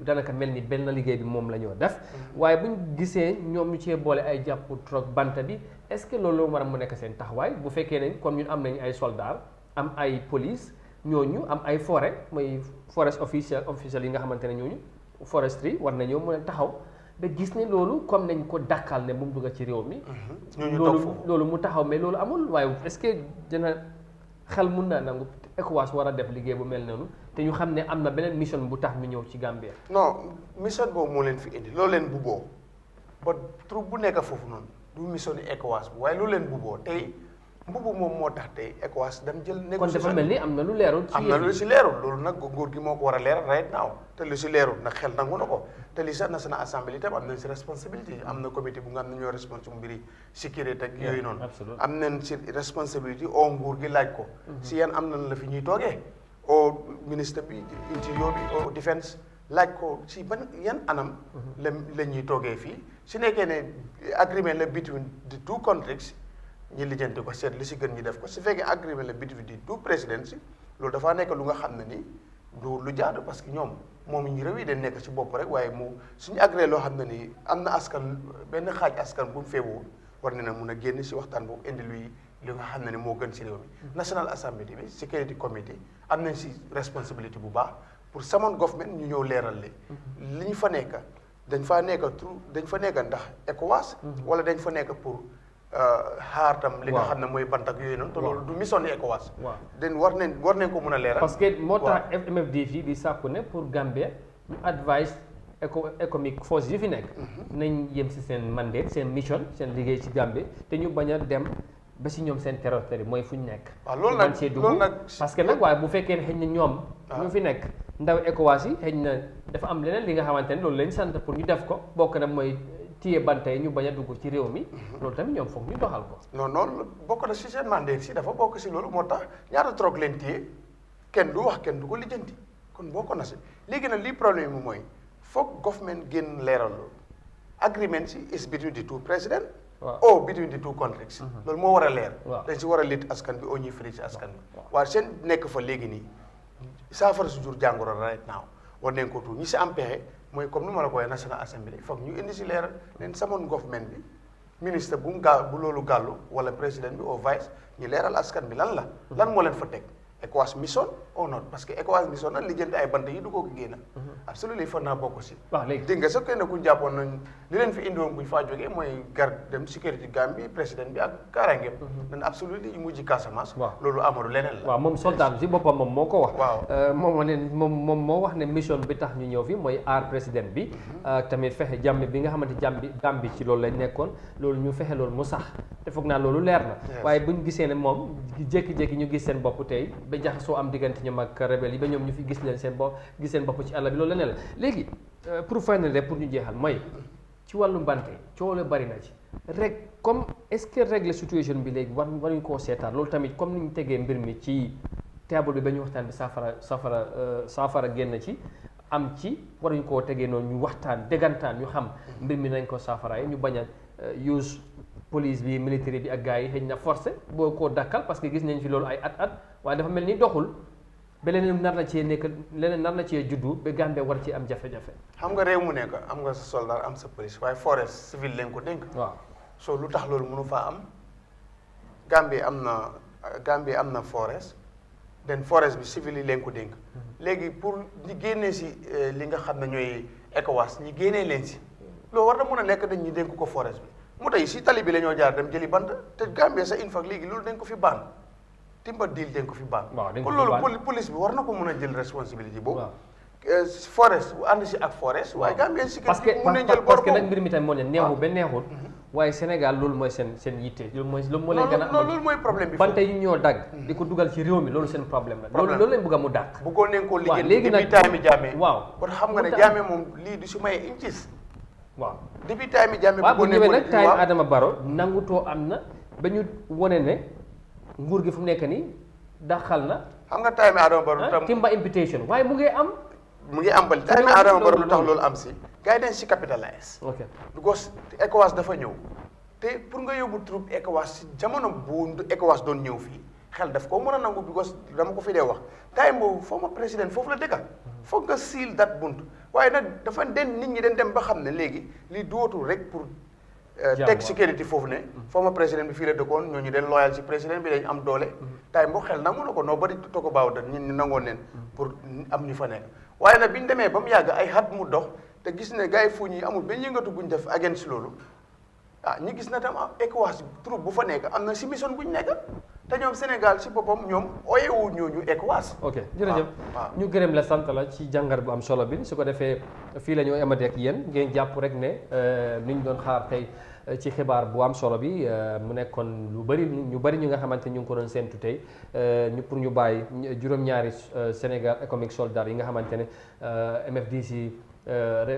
danaka mel ni benn liggéey bi moom la ñoo def waaye bu ñu gisee ñoom ñu cee boole ay jàpp troc banta bi est-ce que loolu war a mu nekk seen taxawaay bu fekkee ne comme ñun am nañu ay soldats am ay police ñooñu am ay forêt mooy forest officiel yi nga xamante ne ñooñu forestry war nañoo mën a taxaw ba gis ne loolu comme nañ ko dàkkal ne bu mu dugg ci réew mi loolu mu taxaw mais loolu amul waaye est-ce que dina xel mun naa nangu ECOWAS war a def liggéey bu mel noonu te ñu xam ne am na beneen mission bu tax ñu ñëw ci Gambia. non mission boobu moo leen fi indi loolu leen bubboo ba troupe bu nekk foofu noonu du mission ni ECOWAS bu waaye loolu leen bubboo tey mbubu moom moo tax tey ECOWAS dem jël négociation kon dafa mel ni am na lu leerul am na lu si leerul loolu nag nguur gi moo ko war a leeral right now te lu si leerul nag xel nangu na ko te li sax National Assembly tam am nañ si responsabilité am na comité bu nga xam ne ñoo responsable mbiri sécurité ak yooyu noonu am nañ si responsabilité o nguur gi laaj ko si yan am nañ la fi ñuy toogee o ministre bi intérieur bi o défense laaj ko si ban yan anam la ñuy toogee fii su nekkee ne agreement la between the two countries ñi lijjanti ko seet li si gën ñi def ko su fekkee agreement la between the two presidents loolu dafaa nekk lu nga xam ne ni du lu jaadu parce que ñoom moom ñu réew yi dañ nekk ci bopp rek waaye mu suñu agréé loo xam ne ni am na askan benn xaaj askan bu mu feebuwul war na mun a génn si waxtaan boobu indi luy li nga xam ne ni moo gën si réew mi National Assembly bi Security Committee am nañ si responsabilité bu baax pour samoon government ñu ñëw leeral li ñu fa nekk dañ fa nekk ndax ECOWAS wala dañ fa nekk pour xaar tam li nga xam ne mooy bant ak yooyu noonu te loolu du mission ni ECOWAS den war nañ ko mën a leeral parce que moo tax MFDC di sàkku ne pour Gambia ñu advice Ecomig force yi fi nekk nañ yem si seen mandate seen mission seen liggéey ci Gambia te ñu bañ a dem ba si ñoom seen territoire mooy fu ñu nekk waaw loolu nag parce que nag waaye bu fekkee ne xëy na ñoom ñu fi nekk ndaw ECOWAS yi xëy na dafa am leneen li nga xamante ne loolu lañ sant pour ñu def ko bokk na mooy téye bante yi ñu bañ a dugg ci réew mi loolu tamit ñoom foog ñu doxal ko non bokk na si seen mandat si dafa bokk si loolu moo tax ñaata troc leen téye kenn du wax kenn du ko lijjanti kon bokk na si léegi nag lii problème bi mooy foog government génn leeral loolu agreement si is between the two president or between the two countries loolu moo war a leer dañ si war a lit askan bi oo ñuy firi si askan bi waaye seen nekk fa léegi nii saafara su jur jàngoro right now war nañ ko tuur ñi si am pexe mooy comme ni ma la ko waxee National Assembly foog ñu indi si leeral leen samoon government bi ministre bu loolu gàllu wala président bi au vice ñu leeral askan bi lan moo leen fa teg ECOWAS mission or not parce que ECOWAS mission nag lijjanti ay bant yi du ko génn absolument fa naa bokk si dégg nga sax kenn ku jàppoon nañ li leen fi indiwoon bu ñu faa jógee mooy garde dem sécurité Gambie président bi ak kaaraangeem dañ absolument yi mujj Casamance loolu Amadou leneen la waaw moom soldat si boppam moom moo ko wax moom moo wax ne mission bi tax ñu ñëw fi mooy aar président bi tamit fexe jàmm bi nga xamante Gambie ci loolu lañ nekkoon loolu ñu fexe loolu mu sax te foog naa loolu leer na waaye buñ gisee ne moom jékki-jékki ñu gis seen bopp tey ba jaxasoo am diggante ñoom ak rebelle yi ba ñoom ñu fi gis leen seen bopp ci àll bi loolu leneen la léegi pour final rek pour ñu jeexal mooy ci wàllu mbante coow la bari na ci rek comme est-ce que régler situation bi léegi waruñ koo seetaan loolu tamit comme ni ñu tegee mbir mi ci table bi ba ñu waxtaan bi saafara génn ci am ci waruñ koo tegee noonu ñu waxtaan déggantaan ñu xam mbir mi nañ ko saafaraay ñu bañ a use police bi militaire bi ak gars yi xëy na forcé boo koo dakkal parce que gis nañ fi loolu ay at waaye dafa mel ni doxul ba leneen nar na cee nekk leneen nar na cee juddu ba Gambie war ci am jafe-jafe. xam nga réew mu nekk am nga sa soldat am sa police waaye forest civil leen ko dénk. waaw so lu tax loolu mënu faa am Gambie am na forest den forest bi civil yi leen ko dénk. léegi pour ñi génnee si li nga xam ne ñooy ECOWAS ñi génnee leen si loolu war na mën a nekk dañ ñu dénk ko forest bi mu tey si tali bi la ñoo jaar dem jëli bant te Gambie sa une fois léegi loolu dañ ko fi baan timba diil dañ ko fi baan kon loolu police bi war na ko mën a jël responsabilité boobu forest ànd si ak forest waaye Gambie si parce que nag mbir mi tamit moo ne neexu ba neexut waaye Sénégal loolu mooy seen yitte loolu moo leen gën a loolu mooy problème bi bante yu ñoo dagg di ko dugal ci réew mi loolu seen problème la loolu lañ bëgg a mu dàq bëggoon nañ koo liggéey léegi nag depuis time Jammeh waaw kon xam nga ne Jammeh moom lii du si maye inches waaw depuis time Jammeh waaw bu ñëwee nag time Adama Barrow nangutoo am na ba ñu wone ne nguur gi fu mu nekk nii daxal na xam nga time Adama Barrow tam timba invitation waaye mu ngi am bal time Adama Barrow lu tax loolu am si gars yi dañ si capitalize because ECOWAS dafa ñëw te pour nga yóbbu troupe ECOWAS si jamono bu ECOWAS doon ñëw fii xel daf ko mën a nangu because dama ko fi dee wax time boobu former président foofu la dëkka foog nga seal dat bunt waaye nag dafa nit ñi den dem ba xam ne léegi li dootul rek pour teg sécurité foofu ne former président bi fii la dëkkoon ñooñu den loyal si président bi dañ am doole time boo xel nangu na ko noo bari toko baaw da ñun ñu nangoon leen pour am ñu fa nekk waaye nag bi ñu demee ba mu yàgg ay xat mu dox te gis ne gars yi fu ñi amul benn yëngatu bu ñu def against loolu ñi gis na tam ECOWAS troupe bu fa nekk am na si mission bu ñu nekk te ñoom Sénégal si boppam ñoom oyewu ñooñu ECOWAS. ok jërëjëf ñu gërëm la sant la ci jàngat bu am solo bi su ko defee fii la ñu amati ak yéen ngeen jàpp rek ne ni ñu doon xaar tey ci xibaar bu am solo bi mu nekkoon ñu bëri ñu nga xamante ñu ngi ko doon séntu tey pour ñu bàyyi juróom-ñaari Sénégal Ecomig soldats yi nga xamante ne Mfdc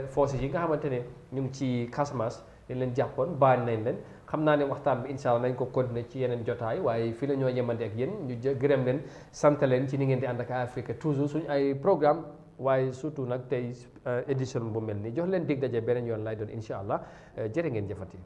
forces yi nga xamante ne ñu ngi ci Casamance dañ leen jàppoon baañ nañ leen xam naa ne waxtaan bi incha allah nañ ko continuer ci yeneen jotaay waaye fii la ñoo yemante ak yéen ñu gërëm leen sant leen ci ni ngeen di ànd ak Africa toujours suñu ay programme waaye surtout nag tey édition bu mel nii jox leen dig daje beneen yoon lay doon incha allah jërë ngeen jëfati